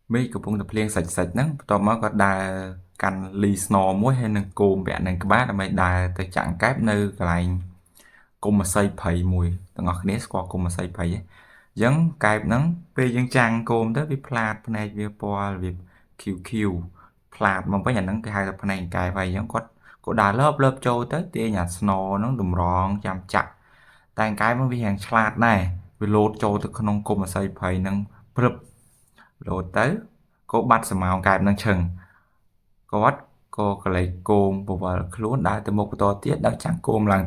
mấy cái vùng tập liên sạch sạch nắng tao mới có đà căn ly snow muối hay nâng cồn bẹ nâng cái bát mày đà tới chẳng cáp nơi cái này cùng mà xây phẩy mùi tao ngọt nét qua cùng mà xây phẩy giống cài nắng về dân trang cồn tới vì plat này vì po vì QQ plat mà với nhà nắng cái hai tập này cài vậy giống có đà lớp lớp trôi tới tia nhà snow nó đùm ròn chạm chặt tay cái mới vì hàng plat này vì lột trôi từ không cùng mà xây phẩy nâng bập lột tới có bắt sờ màu cài nâng chừng có bắt cô cái lấy cồn bộ vào luôn đã từ một to tiết đã chẳng cồn làng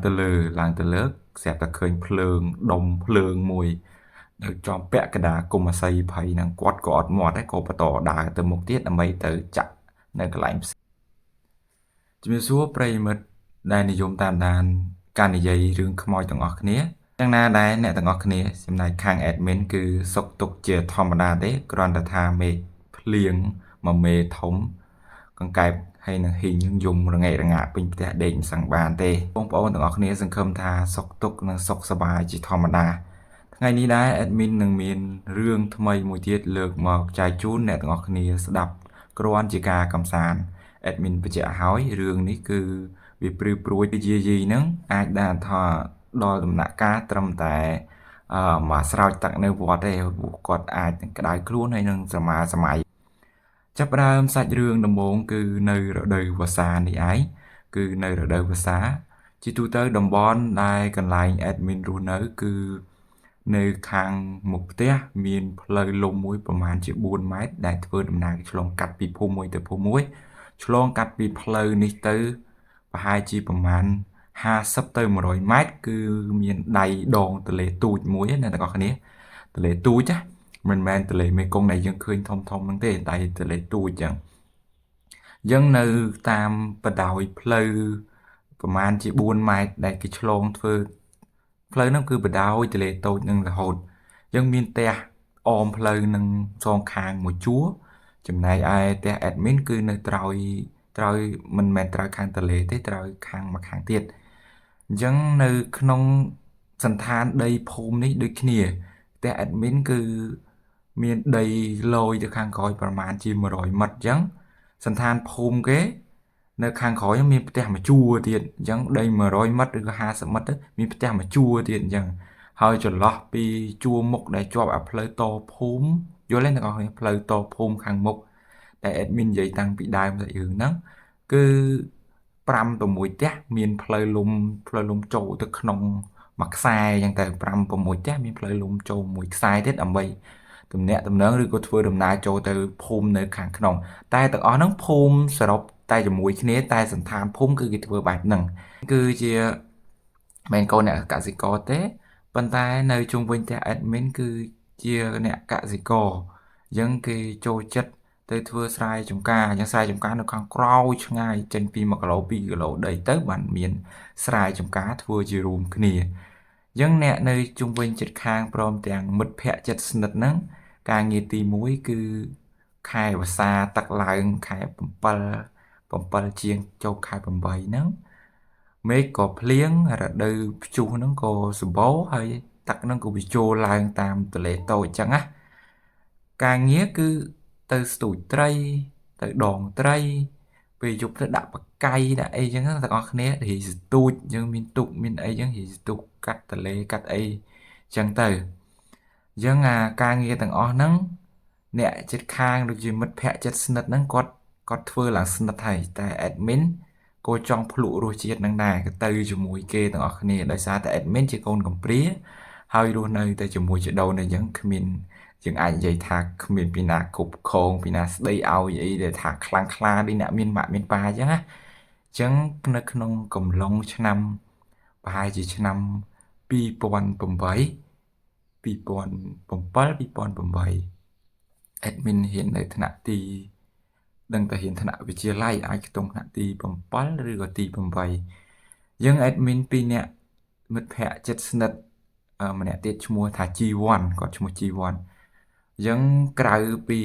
từ lớp xẹp ta khơi phượng đồng phượng mùi được cho bẹ cái đá cùng mà xây phải năng quạt gọt mọt đấy cô bắt tỏ đá từ một tiết là mấy tới chặt nơi cái lạnh chỉ số prey mật đây là dùng tam đàn can này dây rương khmoi tầng ngọc nia chẳng na đây nè tầng ngọc nia xem này khang admin cứ sốc tục chia thom đa đấy còn là tha mê liền mà mê thống còn cái hay là hình những dùng rồi ngày là ngã bình tệ định sang bàn tê bông bông tầng ngọc nia dừng khâm tha sốc tục là sốc sờ bài chỉ thom đa ngày níได้แอดมินหนึ่งมีนเรื่องทำไมมวยเทียดเลิกมาใจจูนแนตงอกนีสดับกรวนจิกากำสารแอดมินไปเจาะหอยเรื่องนี้คือวิปริปรวยที่ยีนึงอาจได้ทอดอลหนักกาตรมแต่มาสาวตักในวัดได้บุกอดอาจกระไดคลุ้นให้นึงสมัยจับได้สัจเรื่องดำมงคือในระดับภาษาในไอคือในระดับภาษาจิตูเตอร์ดำบอนได้กันไลน์แอดมินรู้เนื้อคือ nơi khang một té miền lời lồng mũiประมาณជា4 ម៉ែត្រដែលធ្វើដំណើរឆ្លងកាត់ពីភូមិមួយទៅភូមិមួយឆ្លងកាត់ពីផ្លូវនេះទៅប្រហែលជាប្រមាណ50ទៅ100 ម៉ែត្រគឺមានដៃដងទន្លេទូចមួយណាទាំងអស់គ្នាទន្លេទូចណាមិនមែនទន្លេមេគង្គដែលយើងឃើញធំធំហ្នឹងទេដៃទន្លេទូចចឹងយើងនៅតាមបណ្ដោយផ្លូវប្រមាណជា4 ម៉ែត្រដែលគេឆ្លងធ្វើ ផ្លូវហ្នឹងគឺបដោយទន្លេតូចនឹងរហូតយើងមានផ្ទះអមផ្លូវនឹងសងខាងមួយជួរចំណែកឯផ្ទះ admin គឺនៅត្រើយមិនមែនត្រើយខាងទន្លេទេត្រើយខាងមកខាងទៀតអញ្ចឹងនៅក្នុងសន្តានដីភូមិនេះដូចគ្នាផ្ទះ admin គឺមានដីលយទៅខាងក្រោយប្រមាណជា100 ម៉ិតអញ្ចឹងសន្តានភូមិគេ នៅខាងក្រោយមានផ្ទះមួយជួរទៀតអញ្ចឹងដី100 ម៉ិតឬក៏50 ម៉ិតមានផ្ទះមួយជួរទៀតអញ្ចឹងហើយចន្លោះពីជួរមុខដែលជាប់អាផ្លូវតភូមិយល់ទេអ្នកនរគ្នាផ្លូវតភូមិខាងមុខដែល admin និយាយតាំងពីដើមសាច់រឿងហ្នឹងគឺ5 6ផ្ទះមានផ្លូវលំចូលទៅក្នុងមួយខ្សែអញ្ចឹងតែ5 6ផ្ទះមានផ្លូវលំចូលមួយខ្សែទៀតដើម្បីទំនាក់ទំនងឬក៏ធ្វើដំណើរចូលទៅភូមិនៅខាងក្នុងតែទាំងអស់ហ្នឹងភូមិសរុប តែជាមួយគ្នាតែសន្តានភូមិគឺគេធ្វើបែបហ្នឹងគឺជាមិនកូនអ្នកកសិករទេប៉ុន្តែនៅជុំវិញផ្ទះ admin គឺជាអ្នកកសិករអញ្ចឹងគេចូលចិត្តទៅធ្វើស្រែចម្ការអញ្ចឹងស្រែចម្ការនៅខាងក្រោយឆ្ងាយចេញពី1 គីឡូ 2 គីឡូដីទៅបានមានស្រែចម្ការធ្វើជារួមគ្នាអញ្ចឹងអ្នកនៅជុំវិញជិតខាងព្រមទាំងមិត្តភ័ក្តិជិតស្និទ្ធហ្នឹងការងារទី1គឺខែវស្សាទឹកឡើងខែ7 ជាងចូលខែ8ហ្នឹងមេឃក៏ភ្លៀងរដូវព្យុះហ្នឹងក៏សម្បូរហើយទឹកហ្នឹងក៏វាចូលឡើងតាមទន្លេតូចអញ្ចឹងណាការងារគឺទៅស្ទូចត្រីទៅដងត្រីពេលយប់ទៅដាក់បកាយដាក់អីអញ្ចឹងទាំងអស់គ្នារីស្ទូចយើងមានទុកមានអីអញ្ចឹងរីស្ទូចកាត់ទន្លេកាត់អីអញ្ចឹងទៅអញ្ចឹងអាការងារទាំងអស់ហ្នឹងអ្នកចិត្តខាងដូចជាមិត្តភ័ក្តិចិត្តស្និទ្ធហ្នឹងគាត់ធ្វើឡើងស្និទ្ធហើយតែ admin ក៏ចង់ភ្លក់រសជាតិនឹងដែរក៏ទៅជាមួយគេទាំងអស់គ្នាដោយសារតែ admin ជាកូនកំព្រាហើយរស់នៅតែជាមួយជីដូនអញ្ចឹងគ្មានយើងអាចនិយាយថាគ្មានពីណាគ្រប់គ្រងពីណាស្ដីឲ្យអីដែលថាខ្លាំងខ្លាដូចអ្នកមានម៉ាក់មានប៉ាអញ្ចឹងណាអញ្ចឹងនៅក្នុងកំឡុងឆ្នាំប្រហែលជាឆ្នាំ2007 admin ហ៊ាននៅថ្នាក់ទី ដឹងតែហ៊ានថ្នាក់វិទ្យាល័យអាចខ្ទង់ថ្នាក់ទី7ឬក៏ទី8យើង admin 2 នាក់មិត្តភ័ក្តិចិត្តស្និទ្ធម្នាក់ទៀតឈ្មោះថា G1 គាត់ឈ្មោះ G1 យើងក្រៅពី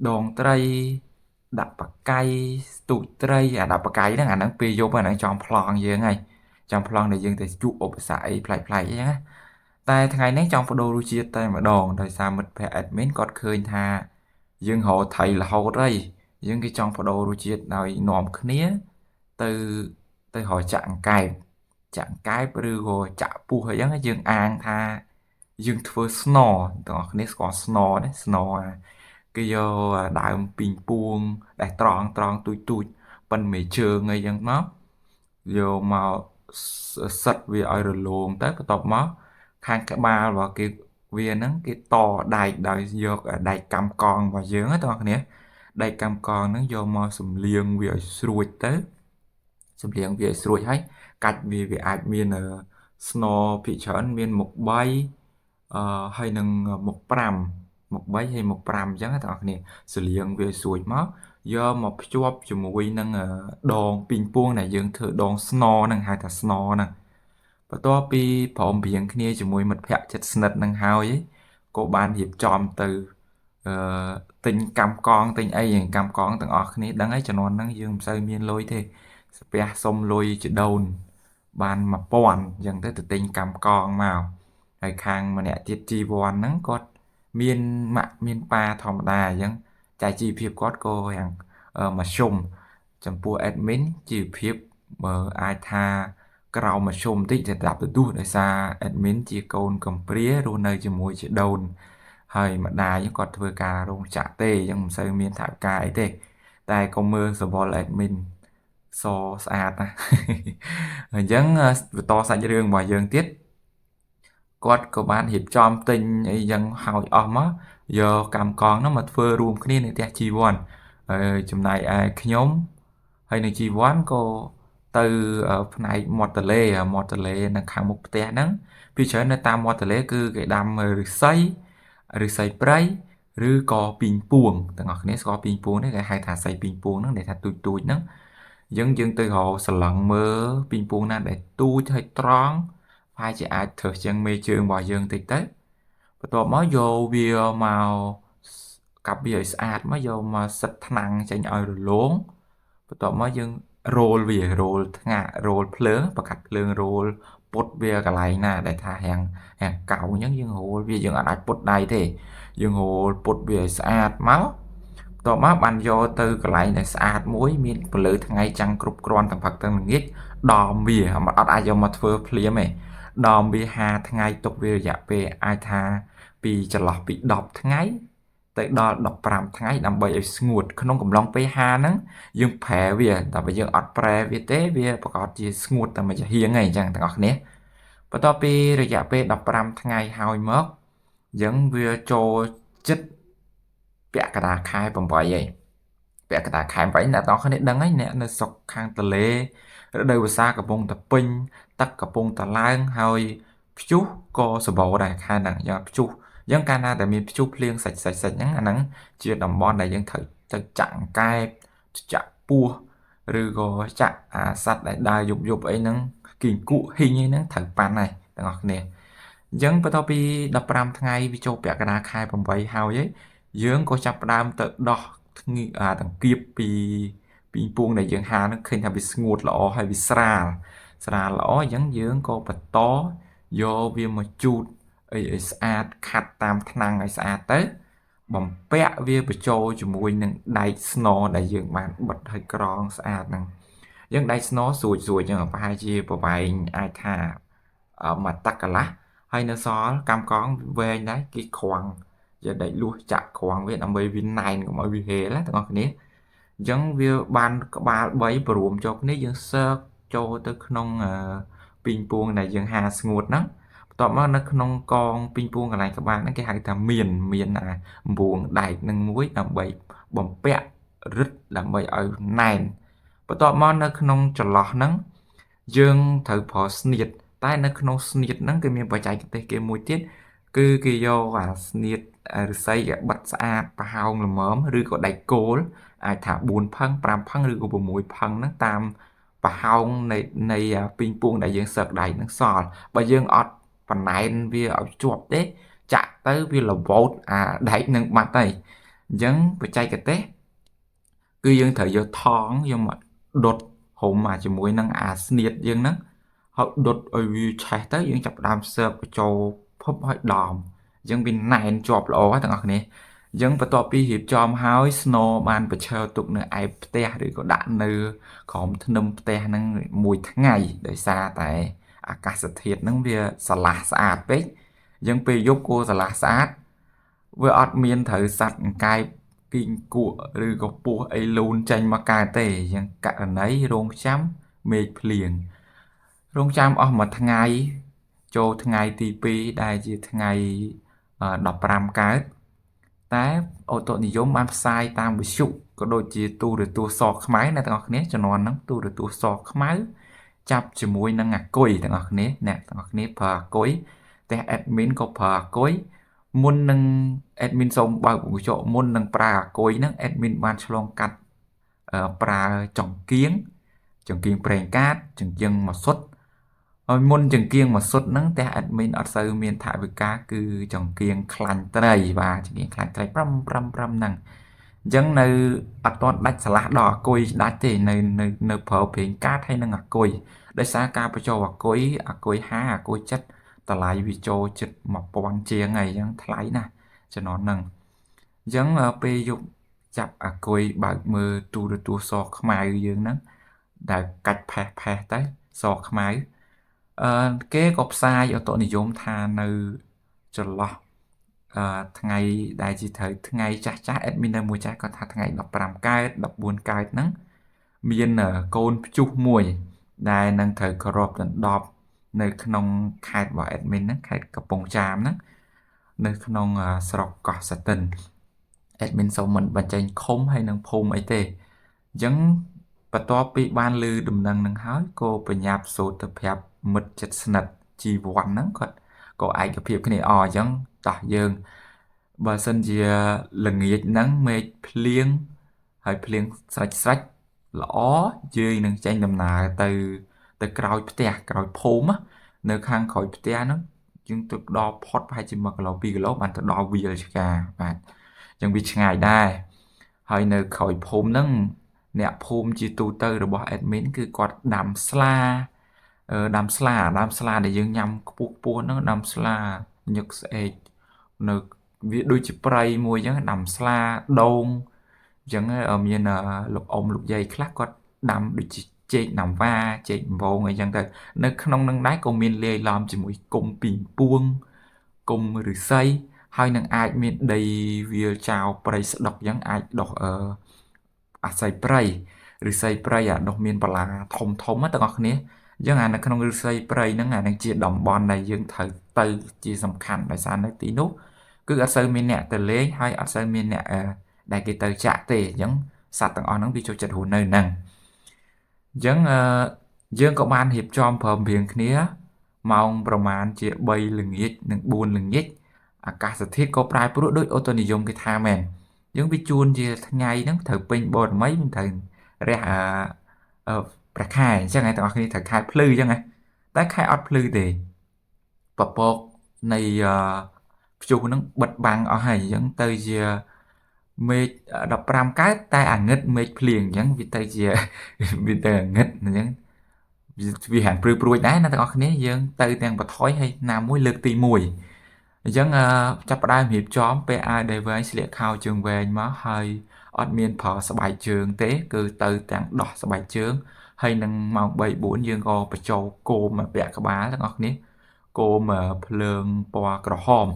ដងត្រីដាក់បកាយស្ទូចត្រីអាដាក់បកាយហ្នឹងអាហ្នឹងពេលយប់អាហ្នឹងចំប្លង់យើងហើយចំប្លង់ដែលយើងទៅជួបឧបសគ្គអីប្លែកៗអញ្ចឹងណាតែថ្ងៃនេះចង់បដូររសជាតិតែម្ដងដោយសារមិត្តភ័ក្តិ admin គាត់ឃើញថា យើងរកថៃរហូតហើយយើងគេចង់បដូររសជាតិដោយនាំគ្នាទៅទៅរកចាក់អង្កែបឬក៏ចាក់ពោះអីចឹងយើងអាងថាយើងធ្វើស្នូទាំងអស់គ្នាស្គាល់ស្នូទេស្នូគេយកដើមពីងពួងដែលត្រង់ទូចប៉ិនមេជើងអីចឹងមកយកមកសិតវាឲ្យរលោងទៅបន្ទាប់មកខាងក្បាលរបស់គេវាហ្នឹងគេតដែកដោយយកដែកកម្មកងរបស់យើងណាបងប្អូនដែកកម្មកងហ្នឹងយកមកសំលៀងវាឲ្យស្រួចទៅសំលៀងវាឲ្យស្រួចហើយកាច់វាអាចមានស្នូភាគច្រើនមានមុខ3ហើយនឹងមុខ5មុខ3ហើយមុខ5អញ្ចឹងបងប្អូនសលៀងវាស្រួចមកយកមកភ្ជាប់ជាមួយនឹងដងពីងពួងដែលយើងធ្វើដងស្នូហ្នឹងហៅថាស្នូហ្នឹងបន្ទាប់ពីព្រមព្រៀងគ្នាជាមួយមិត្តភ័ក្តិជិតស្និទ្ធនឹងហើយក៏បានរៀបចំទៅទិញកម្មកងទិញអីកម្មកងទាំងអស់គ្នាដឹងហើយជំនាន់ហ្នឹងយើងមិនសូវមានលុយទេស្ពះសុំលុយចដូនបាន1000អញ្ចឹងទៅទិញកម្មកងមកហើយខាងម្នាក់ទៀតជីវ័នហ្នឹងគាត់មានម៉ាក់មានប៉ាធម្មតាអញ្ចឹងចែកជីវភាពគាត់ក៏យ៉ាងមធ្យមចំពោះ admin ជីវភាពបើអាចថាក្រៅមធ្យមតិចសម្រាប់ទទួលដោយសារ admin ជាកូនកំព្រារស់នៅជាមួយជីដូនហើយម្ដាយគាត់ធ្វើការរោងចក្រទេអញ្ចឹងមិនសូវមានថវិកាអីទេតែក៏មើលសវល admin សស្អាតណាអញ្ចឹងបន្តសាច់រឿងរបស់យើងទៀតគាត់ក៏បានរៀបចំទិញអីយ៉ាងហើយអស់មកយកកម្មកងនោះមកធ្វើរួមគ្នានៅផ្ទះជីវ័នហើយចំណែកឯខ្ញុំហើយនឹងជីវ័នក៏ទៅផ្នែកមាត់ទន្លេនៅខាងមុខផ្ទះហ្នឹងពីច្រើននៅតាមមាត់ទន្លេគឺគេដាំឫស្សីព្រៃឬក៏ពីងពួងទាំងអស់គ្នាស្គាល់ពីងពួងនេះគេហៅថាសៃពីងពួងហ្នឹងដែលថាទូចហ្នឹងយើងទៅរកសឡឹងមើលពីងពួងណាដែលទូចហើយត្រង់ហើយជាអាចធ្វើជាងមេជើងរបស់យើងតិចទៅបន្ទាប់មកយកវាមកកាប់វាឲ្យស្អាតមកយកមកសិតថ្នាំងចេញឲ្យរលោងបន្ទាប់មកយើងរ៉ូលវារ៉ូលភ្លើងបង្កាត់ភ្លើងរ៉ូលពុតវាកន្លែងណាដែលថារាំងកៅអញ្ចឹងយើងរ៉ូលវាយើងអាចពុតដៃទេយើងរ៉ូលពុតវាឲ្យស្អាតមកបន្ទាប់មកបានយកទៅកន្លែងដែលស្អាតមួយមានពន្លឺថ្ងៃចាំងគ្រប់គ្រាន់ទាំងផឹកទាំងល្ងាចដំវាអត់អាចយកមកធ្វើភ្លាមទេដំវា50ថ្ងៃទុកវារយៈពេលអាចថាពីចន្លោះពី10ថ្ងៃទៅដល់15ថ្ងៃដើម្បីឲ្យស្ងួតក្នុងកំឡុងពេលហាហ្នឹងយើងប្រែវាតែបើយើងអត់ប្រែវាទេវាប្រកាសជាស្ងួតតែមួយចាហៀងហ្នឹងអញ្ចឹងទាំងអស់គ្នាបន្ទាប់ពីរយៈពេល15ថ្ងៃហើយមកយើងវាចូលចិត្តពាក់កណ្ដាលខែ8ហើយពាក់កណ្ដាលខែ8អ្នកនរគ្នាដឹងហើយអ្នកនៅស្រុកខាងទន្លេរដូវវស្សាកំពុងតែពេញទឹកកំពុងតែឡើងហើយព្យុះក៏សម្បូរដែរខែហ្នឹងយ៉ាងព្យុះយើងកាលណាតែមានព្យុះភ្លៀងសាច់ហ្នឹងអាហ្នឹងជាតំបន់ដែលយើងត្រូវទៅចាក់អង្កែបចាក់ពស់ឬក៏ចាក់អាសត្វដែលដើរយប់អីហ្នឹងគីងគក់ហ៊ីងអីហ្នឹងត្រូវប៉ាន់ហើយទាំងអស់គ្នាអញ្ចឹងបន្ទាប់ពី15ថ្ងៃវាចូលពាក់កណ្ដាលខែ8ហើយយើងក៏ចាប់ផ្ដើមទៅដោះដង្កៀបពីពួងដែលយើងហានឹងឃើញថាវាស្ងួតល្អហើយវាស្រាលល្អអញ្ចឹងយើងក៏បន្តយកវាមកជូតអីឲ្យស្អាតខាត់តាមថ្នាំងឲ្យស្អាតទៅបំពាក់វាបញ្ចូលជាមួយនឹងដែកស្នូដែលយើងបានបិទឲ្យក្រងស្អាតហ្នឹងយើងដែកស្នូស្រួចអញ្ចឹងប្រហែលជាប្រវែងអាចថាមួយតឹកកន្លះហើយនៅសល់កម្មកងវែងដែរគេខ្វាំងយកដែកលួសចាក់ខ្វាំងវាដើម្បីវាណែនកុំឲ្យវាហេលទាំងអស់គ្នាអញ្ចឹងវាបានក្បាល3ព្រមចូលគ្នាយើងសើកចូលទៅក្នុងពីងពួងដែលយើងហាស្ងួតហ្នឹងបន្ទាប់មកនៅក្នុងកងពីងពួងកន្លែងក្បាលហ្នឹងគេហៅថាមានអំបួងដែកនឹងមួយដើម្បីបំពាក់រឹតដើម្បីឲ្យណែនបន្ទាប់មកនៅក្នុងចន្លោះហ្នឹងយើងត្រូវប្រើស្នៀតតែនៅក្នុងស្នៀតហ្នឹងគេមានបច្ចេកទេសគេមួយទៀតគឺគេយកអាស្នៀតឫស្សីគេបិទស្អាតប្រហោងល្មមឬក៏ដែកគោលអាចថា4ផឹង5ផឹងឬក៏6ផឹងហ្នឹងតាមប្រហោងនៃពីងពួងដែលយើងសឹកដៃហ្នឹងសល់បើយើងអត់បណ្ណែនវាឲ្យជាប់ទេចាក់ទៅវាលវោតអាដែកនឹងបាត់ហើយអញ្ចឹងបច្ចេកទេសគឺយើងត្រូវយកថងយកមកដុតហុំជាមួយនឹងអាស្នៀតយើងហ្នឹងហើយដុតឲ្យវាឆេះទៅយើងចាប់ផ្ដើមសើបបញ្ចូលភពឲ្យដំអញ្ចឹងវាណែនជាប់ល្អទាំងអស់គ្នា Dân bắt tọa pi hiệp chòm hói snow ban bật chờ tục nơi ai bè rồi có đạn nơi khóm thân nông bè nâng mùi tháng ngày để xa tại cả sự thiệt nâng bia xà lạ xa ạt bếch dân pi giúp cô xà lạ xa ạt với ọt miên thử sạch cai kinh của rồi có bùa ấy luôn chanh mà cài tề dân cả nấy rong chấm mệt liền rong chấm ở một tháng ngày cho tháng ngày thì pi đại chỉ tháng ngày đọc ram cái តែអូតូនិយមបានផ្សាយតាមវិទ្យុក៏ដូចជាទូរទស្សន៍សខ្មៅអ្នកទាំងអស់គ្នាជំនាន់ហ្នឹងទូរទស្សន៍សខ្មៅចាប់ជាមួយនឹងអាគុយទាំងអស់គ្នាអ្នកទាំងអស់គ្នាប្រើអាគុយតែ admin ក៏ប្រើអាគុយមុននឹង admin សូមបើកបង្កក់មុននឹងប្រើអាគុយហ្នឹង admin បានឆ្លងកាត់ប្រើចង្គៀងប្រេងកាតចង្គៀងមកសុទ្ធ ហើយមុនចង្គៀងមកសុទ្ធហ្នឹងតែ admin អត់សូវមានថវិកាគឺចង្គៀងខ្លាញ់ត្រីបាទចង្គៀងខ្លាញ់ត្រី5ហ្នឹងអញ្ចឹងនៅអត់ទាន់ដាច់ឆ្លាស់ដល់អាគុយដាច់ទេនៅប្រើប្រេងកាតហើយនឹងអាគុយដោយសារការបញ្ចូលអាគុយ5អាគុយ7តម្លៃវាចូលជិត1000ជាងហើយអញ្ចឹងថ្លៃណាស់ជំនាន់ហ្នឹងអញ្ចឹងពេលយកចាប់អាគុយបើកមើលទូរទស្សន៍សខ្មៅយើងហ្នឹងដែលកាច់ផេះទៅសខ្មៅ គេក៏ផ្សាយអតុនិយមថានៅចន្លោះថ្ងៃដែលជាត្រូវថ្ងៃចាស់ admin នៅមួយចាស់គាត់ថាថ្ងៃ15កើត14កើតហ្នឹងមានកូនព្យុះមួយដែលនឹងត្រូវគ្របដណ្ដប់នៅក្នុងខេត្តរបស់ admin ហ្នឹងខេត្តកំពង់ចាមហ្នឹងនៅក្នុងស្រុកកោះសាទិន admin សូមមិនបញ្ចេញឃុំហើយនឹងភូមិអីទេអញ្ចឹងបន្ទាប់ពីបានឮដំណឹងហ្នឹងហើយក៏បញ្ញាប់សូត្រទៅប្រាប់មិត្តជិតស្និទ្ធជីវ័នហ្នឹងគាត់ក៏ឯកភាពគ្នាអញ្ចឹងតោះយើងបើសិនជាល្ងាចហ្នឹងមេឃភ្លៀងហើយភ្លៀងស្រេចល្អយើងនឹងចេញដំណើរទៅក្រោយផ្ទះក្រោយភូមិនៅខាងក្រោយផ្ទះហ្នឹងយើងទៅដល់ផុតប្រហែលជា1គីឡូ2គីឡូបានទៅដល់វាលឆ្កាបាទអញ្ចឹងវាឆ្ងាយដែរហើយនៅក្រោយភូមិហ្នឹងអ្នកភូមិជាទូទៅរបស់ admin គឺគាត់ដាំស្លាដែលយើងញ៉ាំខ្ពស់ហ្នឹងដាំស្លាញឹកស្អែកនៅវាដូចជាព្រៃមួយអញ្ចឹងដាំស្លាដូងអញ្ចឹងមានលោកអ៊ំលោកយាយខ្លះគាត់ដាំដូចជាចេកណាំវ៉ាចេកដំបងអីចឹងទៅនៅក្នុងនឹងដែរក៏មានលាយឡំជាមួយគុំពីងពួងគុំឫស្សីហើយនឹងអាចមានដីវាលចោលព្រៃស្ដុកអញ្ចឹងអាចដុះអាស័យព្រៃឫស្សីព្រៃអាដុះមានបលាធំទាំងអស់គ្នាអញ្ចឹងអានៅក្នុងឫស្សីព្រៃហ្នឹងអានឹងជាតំបន់ដែលយើងត្រូវទៅជាសំខាន់ដោយសារនៅទីនោះគឺអត់សូវមានអ្នកទៅលេងហើយអត់សូវមានអ្នកដែលគេទៅចាក់ទេអញ្ចឹងសត្វទាំងអស់ហ្នឹងវាចូលចិត្តរស់នៅហ្នឹងអញ្ចឹងយើងក៏បានរៀបចំព្រមព្រៀងគ្នាម៉ោងប្រមាណជា3ល្ងាចនិង4ល្ងាចអាកាសធាតុក៏ប្រែប្រួលដោយអូតូនិយមគេថាមែនយើងវាជួនជាថ្ងៃហ្នឹងត្រូវពេញបូរមីមិនត្រូវរះព្រះខែអញ្ចឹងឯងទាំងអស់គ្នាត្រូវខែភ្លឺអញ្ចឹងតែខែអត់ភ្លឺទេពពកនៃព្យុះហ្នឹងបិទបាំងអស់ហើយអញ្ចឹងទៅជាមេឃ15កើតតែអាងឹតមេឃភ្លៀងអញ្ចឹងវាទៅជាវាទៅអាងឹតអញ្ចឹងវាហានព្រួយដែរណាទាំងអស់គ្នាយើងទៅទាំងបថយហើយណាមួយលើកទី1អញ្ចឹងចាប់ផ្ដើមរៀបចំពេលអាវដៃវែងស្លៀកខោជើងវែងមកហើយអត់មានប្រើស្បែកជើងទេគឺទៅទាំងដោះស្បែកជើងហើយនឹងម៉ោង3 4យើងក៏បញ្ចូលគោមពាក់ក្បាលទាំងអស់គ្នាគោមភ្លើងពណ៌ក្រហម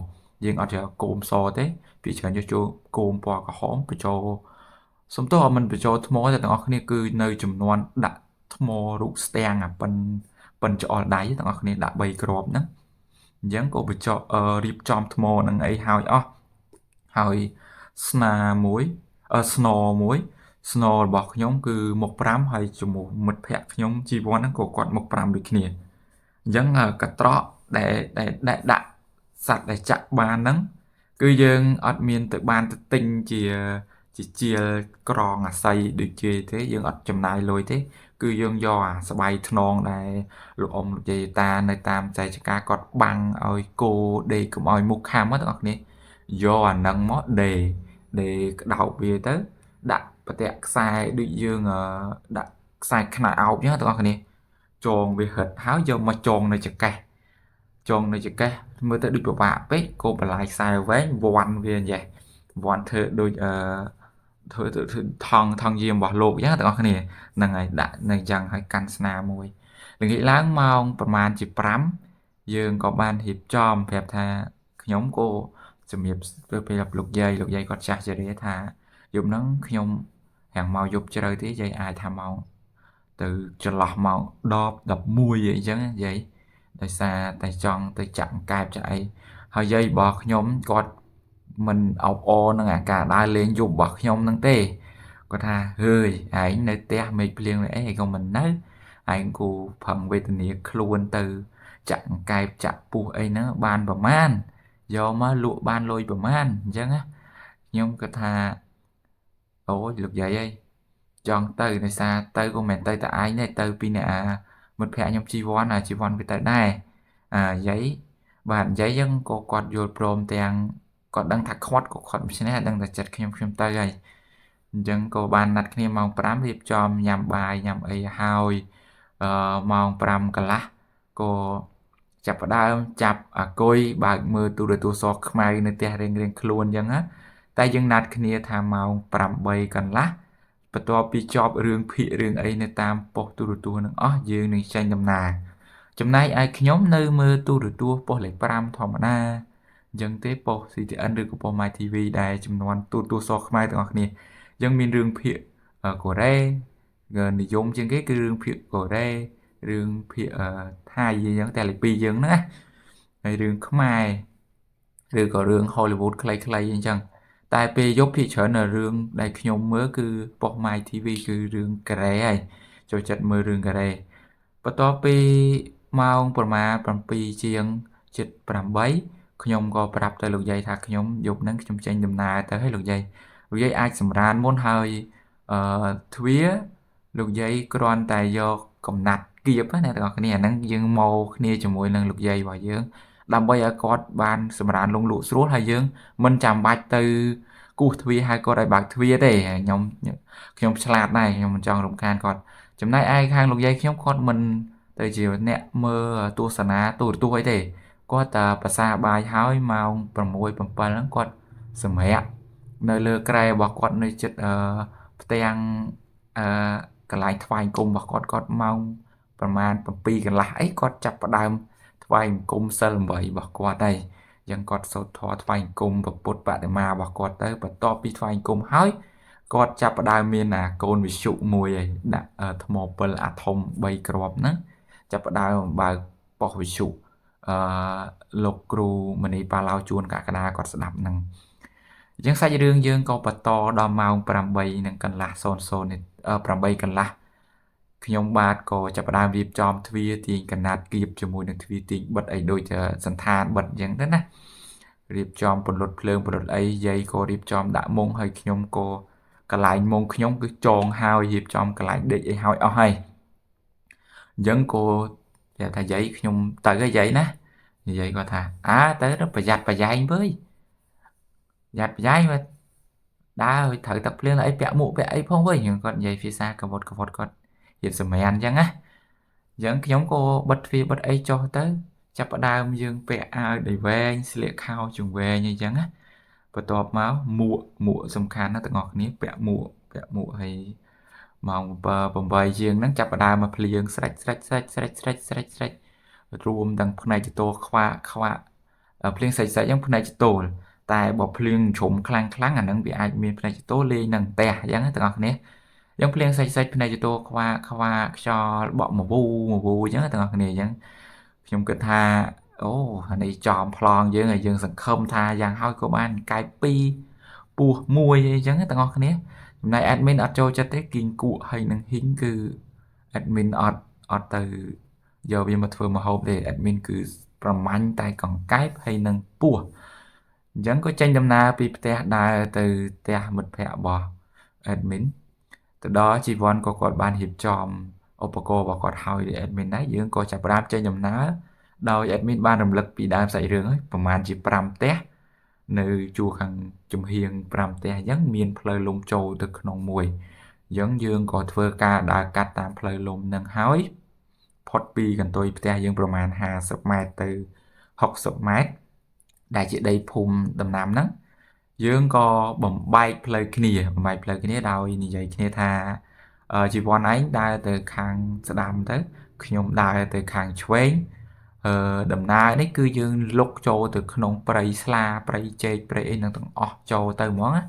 យើងអត់យកគោមសទេពីច្រើនយកចូលគោមពណ៌ក្រហមបញ្ចូលសំទោសមិនបញ្ចូលថ្មតែទាំងអស់គ្នាគឺនៅចំនួនដាក់ថ្មរូបស្ទាំងអាប៉ិនច្អល់ដៃទាំងអស់គ្នាដាក់3គ្រាប់ហ្នឹងអញ្ចឹងក៏បញ្ចុះរៀបចំថ្មនឹងអីហើយអស់ហើយស្នាមួយស្នរបស់ខ្ញុំគឺមុខ5ហើយជាមួយមិត្តភ័ក្ដិខ្ញុំជីវ័នហ្នឹងក៏គាត់មុខ5ដូចគ្នាអញ្ចឹងកត្រកដែលដាក់សត្វដែលចាក់បានហ្នឹងគឺយើងអត់មានទៅបានទៅទិញជាជាក្រងអាស័យដូចជាទេយើងអត់ចំណាយលុយទេគឺយើងយកអាស្បៃថ្នងដែលលោកអ៊ំលោកយាយតានៅតាមចែកការគាត់បាំងឲ្យគោដេកកុំឲ្យមុខខាំទាំងអស់គ្នាយកអាហ្នឹងមកដេក្តោបវាទៅដាក់ប្រទាក់ខ្សែដូចយើងដាក់ខ្សែខ្នើយអោបអញ្ចឹងទាំងអស់គ្នាចងវាហិតហើយយកមកចងនៅចកេះមើលទៅដូចពិបាកពេកគោបន្លាយខ្សែវែងវាន់វាអញ្ចេះ វ៉ាន់ធ្វើដូចធ្វើថងយាមរបស់លោកអញ្ចឹងទាំងអស់គ្នាហ្នឹងហើយដាក់នៅអញ្ចឹងហើយកាន់ស្នាមួយល្ងាចឡើងម៉ោងប្រហែលជា5យើងក៏បានរៀបចំប្រាប់ថាខ្ញុំក៏ជំរាបទៅប្រាប់លោកយាយគាត់ចាស់ជរាថាយប់ហ្នឹងខ្ញុំរាំងមកយប់ជ្រៅទេយាយអាចថាម៉ោងទៅចន្លោះម៉ោង10 11អីចឹងយាយដោយសារតែចង់ទៅចាក់កែបចាក់អីហើយយាយរបស់ខ្ញុំគាត់មិនអបអរនឹងអាការដើរលេងយប់របស់ខ្ញុំហ្នឹងទេគាត់ថាហើយឯងនៅផ្ទះមេឃភ្លៀងអីក៏មិននៅឯងគូផឹងវេទនាខ្លួនទៅចាក់កែបចាក់ពុះអីហ្នឹងបានប្រមាណយកមកលក់បានលុយប្រមាណអញ្ចឹងណាខ្ញុំគាត់ថាអូយលោកយាយអើយចង់ទៅដោយសារទៅក៏មិនទៅតែឯងទេទៅពីអ្នកមិត្តភក្តិខ្ញុំជីវ័នវាទៅដែរយាយបាទនិយាយចឹងក៏គាត់យល់ព្រមទាំងគាត់ដឹងថាខាត់ក៏ខាត់មិនឆ្នេះដឹងតែចិត្តខ្ញុំទៅហើយអញ្ចឹងក៏បានណាត់គ្នាម៉ោង5រៀបចំញ៉ាំបាយញ៉ាំអីហើយម៉ោង5កន្លះក៏ចាប់ផ្ដើមចាប់អាគុយបើកមើលទូរទស្សន៍សខ្មៅនៅផ្ទះរៀងខ្លួនអញ្ចឹងណាតែយើងណាត់គ្នាថាម៉ោង8កន្លះបន្ទាប់ពីចប់រឿងភាគរឿងអីនៅតាមប៉ុស្តិ៍ទូរទស្សន៍នឹងអស់យើងនឹងចេញដំណើរចំណែកឯខ្ញុំនៅមើលទូរទស្សន៍ប៉ុស្តិ៍លេខ5ធម្មតាអញ្ចឹងទេប៉ុស្តិ៍ CTN ឬក៏ប៉ុស្តិ៍ My TV ដែលចំនួនទូរទស្សន៍សខ្មែរទាំងអស់គ្នាអញ្ចឹងមានរឿងភាគកូរ៉េនិយមជាងគេគឺរឿងភាគកូរ៉េរឿងភាគថៃអញ្ចឹងតែលេខ2យើងហ្នឹងណាហើយរឿងខ្មែរឬក៏រឿង Hollywood ខ្លីៗអញ្ចឹងតែពេលយប់ភាគច្រើនរឿងដែលខ្ញុំមើលគឺប៉ុស្តិ៍ My TV គឺរឿងកូរ៉េហើយចូលចិត្តមើលរឿងកូរ៉េបន្ទាប់ពីម៉ោងប្រមាណ7ជាង7:08ខ្ញុំក៏ប្រាប់ទៅលោកយាយថាខ្ញុំយប់ហ្នឹងខ្ញុំចេញដំណើរទៅឲ្យលោកយាយអាចសម្រានមុនហើយទ្វារលោកយាយគ្រាន់តែយកកំណាត់គៀបណាទាំងអស់គ្នាអាហ្នឹងយើងមកគ្នាជាមួយនឹងលោកយាយរបស់យើងដើម្បីឲ្យគាត់បានសម្រានលងលក់ស្រួលហើយយើងមិនចាំបាច់ទៅគោះទ្វារឲ្យគាត់ឲ្យបើកទ្វារទេខ្ញុំឆ្លាតដែរខ្ញុំមិនចង់រំខានគាត់ចំណែកឯខាងលោកយាយខ្ញុំគាត់មិនទៅជាអ្នកមើលទស្សនាទូរទស្សន៍អីទេគាត់តែភាសាបាយហើយម៉ោង6 7ហ្នឹងគាត់សម្រាកនៅលើក្រែរបស់គាត់នៅចិត្តផ្ទាំងកន្លែងថ្វាយគុំរបស់គាត់ម៉ោងប្រហែល7កន្លះអីគាត់ចាប់ផ្ដើមថ្វាយអង្គមសិល8របស់គាត់ហើយអញ្ចឹងគាត់សូត្រធម៌ថ្វាយអង្គមពុទ្ធបដិមារបស់គាត់ទៅបន្ទាប់ពីថ្វាយអង្គមហើយគាត់ចាប់ផ្ដើមមានអាកូនវិសុមួយហើយដាក់ថ្មពិលអាធំ3គ្រាប់ហ្នឹងចាប់ផ្ដើមបើកប៉ុស្តិ៍វិសុលោកគ្រូមនីប៉ាឡៅជួនកក្កដាគាត់ស្ដាប់ហ្នឹងអញ្ចឹងសាច់រឿងយើងក៏បន្តដល់ម៉ោង8កន្លះ00នេះ8កន្លះខ្ញុំបាទក៏ចាប់ផ្ដើមរៀបចំទ្វារទាញកណាត់គៀបជាមួយនឹងទ្វារទាញបិទអីដូចសន្តានបិទអញ្ចឹងទៅណារៀបចំពន្លត់ភ្លើងពន្លត់អីយាយក៏រៀបចំដាក់មុងហើយខ្ញុំក៏កន្លែងមុងខ្ញុំគឺចងហើយរៀបចំកន្លែងដេកអីហើយអស់ហើយអញ្ចឹងក៏ប្រាប់ថាយាយខ្ញុំទៅហើយយាយណាយាយគាត់ថាទៅប្រយ័ត្នប្រយែងវើយប្រយ័ត្នប្រយែងមើលដើរត្រូវទឹកភ្លៀងអីពាក់មួកពាក់អីផងវើយគាត់និយាយភាសាកវត្តគាត់រៀបសម្រានអញ្ចឹងណាអញ្ចឹងខ្ញុំក៏បិទទ្វារបិទអីចុះទៅចាប់ផ្ដើមយើងពាក់អាវដៃវែងស្លៀកខោជង្វែងអីចឹងណាបន្ទាប់មកមួកសំខាន់ណាស់ទាំងអស់គ្នាពាក់មួកហើយម៉ោង8ជាងហ្នឹងចាប់ផ្ដើមមកភ្លៀងស្រេចរួមទាំងផ្នែកចតោខ្វាក់ភ្លៀងស្រេចហ្នឹងផ្នែកចតោតែបើភ្លៀងជ្រុំខ្លាំងអាហ្នឹងវាអាចមានផ្នែកចតោលេងនឹងផ្ទះអញ្ចឹងទាំងអស់គ្នាយើងភ្លៀងសាច់ផ្នែកចតោខ្វាក់ខ្យល់បក់មកវូអញ្ចឹងទាំងអស់គ្នាអញ្ចឹងខ្ញុំគិតថាអូអានេះចំប្លង់យើងហើយយើងសង្ឃឹមថាយ៉ាងហោចក៏បានកែ2ពោះ1អីចឹងទាំងអស់គ្នាចំណែក admin អត់ចូលចិត្តទេគីងគក់ហើយនឹងហ៊ីងគឺ admin អត់ទៅយកវាមកធ្វើម្ហូបទេ admin គឺប្រមាញ់តែកង្កែបហើយនឹងពោះអញ្ចឹងក៏ចេញដំណើរពីផ្ទះដើរទៅផ្ទះមិត្តភ័ក្តិរបស់ admin ទៅដល់ជីវ័នក៏គាត់បានរៀបចំឧបករណ៍របស់គាត់ហើយ admin ដែរយើងក៏ចាប់ផ្ដើមចេញដំណើរដោយ admin បានរំលឹកពីដើមសាច់រឿងហើយប្រហែលជា5ផ្ទះនៅជួរខាងចំហៀង5ផ្ទះអញ្ចឹងមានផ្លូវលំចូលទៅក្នុងមួយអញ្ចឹងយើងក៏ធ្វើការដើរកាត់តាមផ្លូវលំនឹងហើយផុតពីកន្ទុយផ្ទះយើងប្រហែល50ម៉ែត្រទៅ60ម៉ែត្រដែលជាដីភូមិដំណាំហ្នឹង យើងក៏បំបែកផ្លូវគ្នាដោយនិយាយគ្នាថាជីវ័នឯងដើរទៅខាងស្ដាំទៅខ្ញុំដើរទៅខាងឆ្វេងដំណើរនេះគឺយើងលុកចូលទៅក្នុងព្រៃស្លាព្រៃចេកព្រៃអីហ្នឹងទាំងអស់ចូលទៅហ្មងណា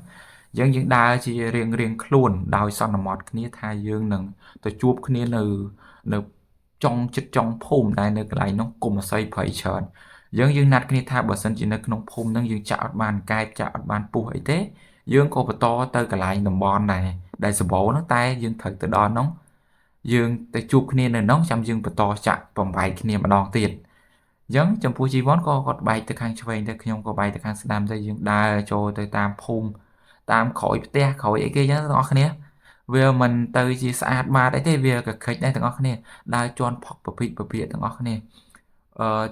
យើងដើរជារៀងខ្លួនដោយសន្មតគ្នាថាយើងនឹងទៅជួបគ្នានៅចុងចិត្តចុងភូមិដែលនៅកន្លែងនោះគុំអស័យព្រៃច្រើនយើងណាត់គ្នាថាបើសិនជានៅក្នុងភូមិហ្នឹងយើងចាក់អត់បានកែបចាក់អត់បានពុះអីទេយើងក៏បន្តទៅកន្លែងតំបន់ដែលសម្បូរហ្នឹងតែយើងត្រូវទៅដល់ហ្នឹងយើងទៅជួបគ្នានៅហ្នឹងចាំយើងបន្តចាក់បំបែកគ្នាម្ដងទៀតអញ្ចឹងចំពោះជីវ័នក៏គាត់បែកទៅខាងឆ្វេងទៅខ្ញុំក៏បែកទៅខាងស្ដាំទៅយើងដើរចូលទៅតាមភូមិតាមក្រោយផ្ទះក្រោយអីគេអញ្ចឹងទាំងអស់គ្នាវាមិនទៅជាស្អាតបាតអីទេវាក៏ខិចដែរទាំងអស់គ្នាដើរជន់ផុកពពាកទាំងអស់គ្នា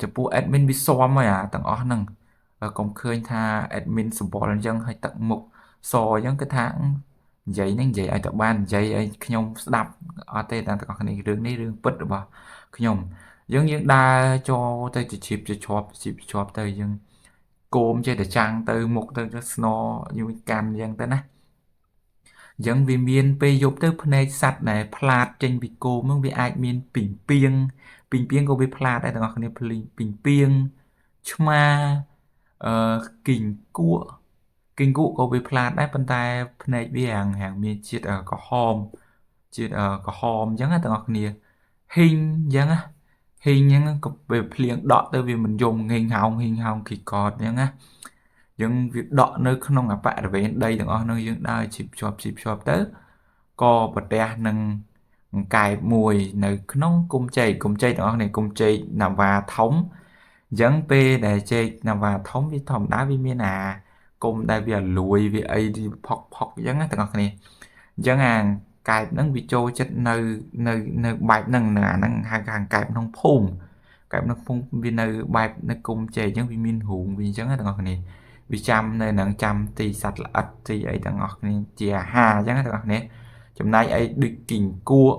ចំពោះ admin វាស៊ាំហើយទាំងអស់ហ្នឹងកុំឃើញថា admin សម្បល់អញ្ចឹងហើយទឹកមុខសអញ្ចឹងគឺថានិយាយហ្នឹងនិយាយឲ្យទៅបាននិយាយឲ្យខ្ញុំស្ដាប់អត់ទេទាំងអស់គ្នារឿងនេះរឿងពិតរបស់ខ្ញុំយើងដើរចូលទៅជាជីបជាជាប់ទៅយើងគោមចេះតែចាំងទៅមុខទៅស្នយើងកាន់អញ្ចឹងទៅណាអញ្ចឹងវាមានពេលយប់ទៅភ្នែកសัตว์ដែលផ្លាតចេញពីគោមហ្នឹងវាអាចមានពីងពីងក៏វាផ្លាតដែរទាំងអស់គ្នាពីងឆ្មាគីងគក់ក៏វាផ្លាតដែរប៉ុន្តែភ្នែកវារាងមានជាតិក្រហមជាតិក្រហមអញ្ចឹងទាំងអស់គ្នាហ៊ីងអញ្ចឹងណាហ៊ីងអញ្ចឹងក៏វាភ្លៀងដក់ទៅវាមិនយំហេងហោងគីកតអញ្ចឹងណាយើងវាដក់នៅក្នុងបរិវេណដីទាំងអស់នោះយើងដើរជីបជាប់ទៅក៏ប្រទះនឹងកែបមួយនៅក្នុងគុំចេកទាំងអស់នេះគុំចេកណាវ៉ាធំអញ្ចឹងពេលដែលចេកណាវ៉ាធំវាធម្មតាវាមានគុំដែលវាលួយវាអីផុកអញ្ចឹងទាំងអស់គ្នាអញ្ចឹងកែបហ្នឹងវាចូលចិត្តនៅបែបហ្នឹងអាហ្នឹងហៅខាងកែបក្នុងភូមិវានៅបែបនៅគុំចេកអញ្ចឹងវាមានរូងវាអញ្ចឹងទាំងអស់គ្នាវាចាំនៅនឹងចាំទីសត្វល្អិតទីអីទាំងអស់គ្នាជាអាហារអញ្ចឹងទាំងអស់គ្នាចំណែកអីដូចគីងគក់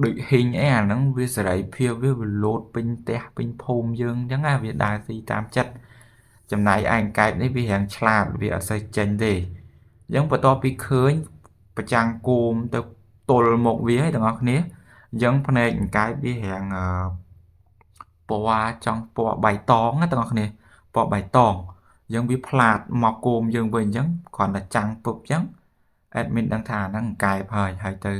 ដូចហ៊ីងអីអាហ្នឹងវាសេរីភាពវាលោតពេញផ្ទះពេញភូមិយើងអញ្ចឹងវាដើរទីតាមចិត្តចំណែកឯកែបនេះវារាងឆ្លាតវាអត់សូវចេញទេអញ្ចឹងបន្ទាប់ពីឃើញប្រចាំងគោមទៅទល់មុខវាឲ្យទាំងអស់គ្នាអញ្ចឹងភ្នែកកែបវារាងពណ៌ចង់ពណ៌បៃតងណាទាំងអស់គ្នាពណ៌បៃតងអញ្ចឹងវាផ្លាតមកគោមយើងវិញអញ្ចឹងគ្រាន់តែចាំងពុបអញ្ចឹង admin ដឹងថាហ្នឹងកែបហើយទៅ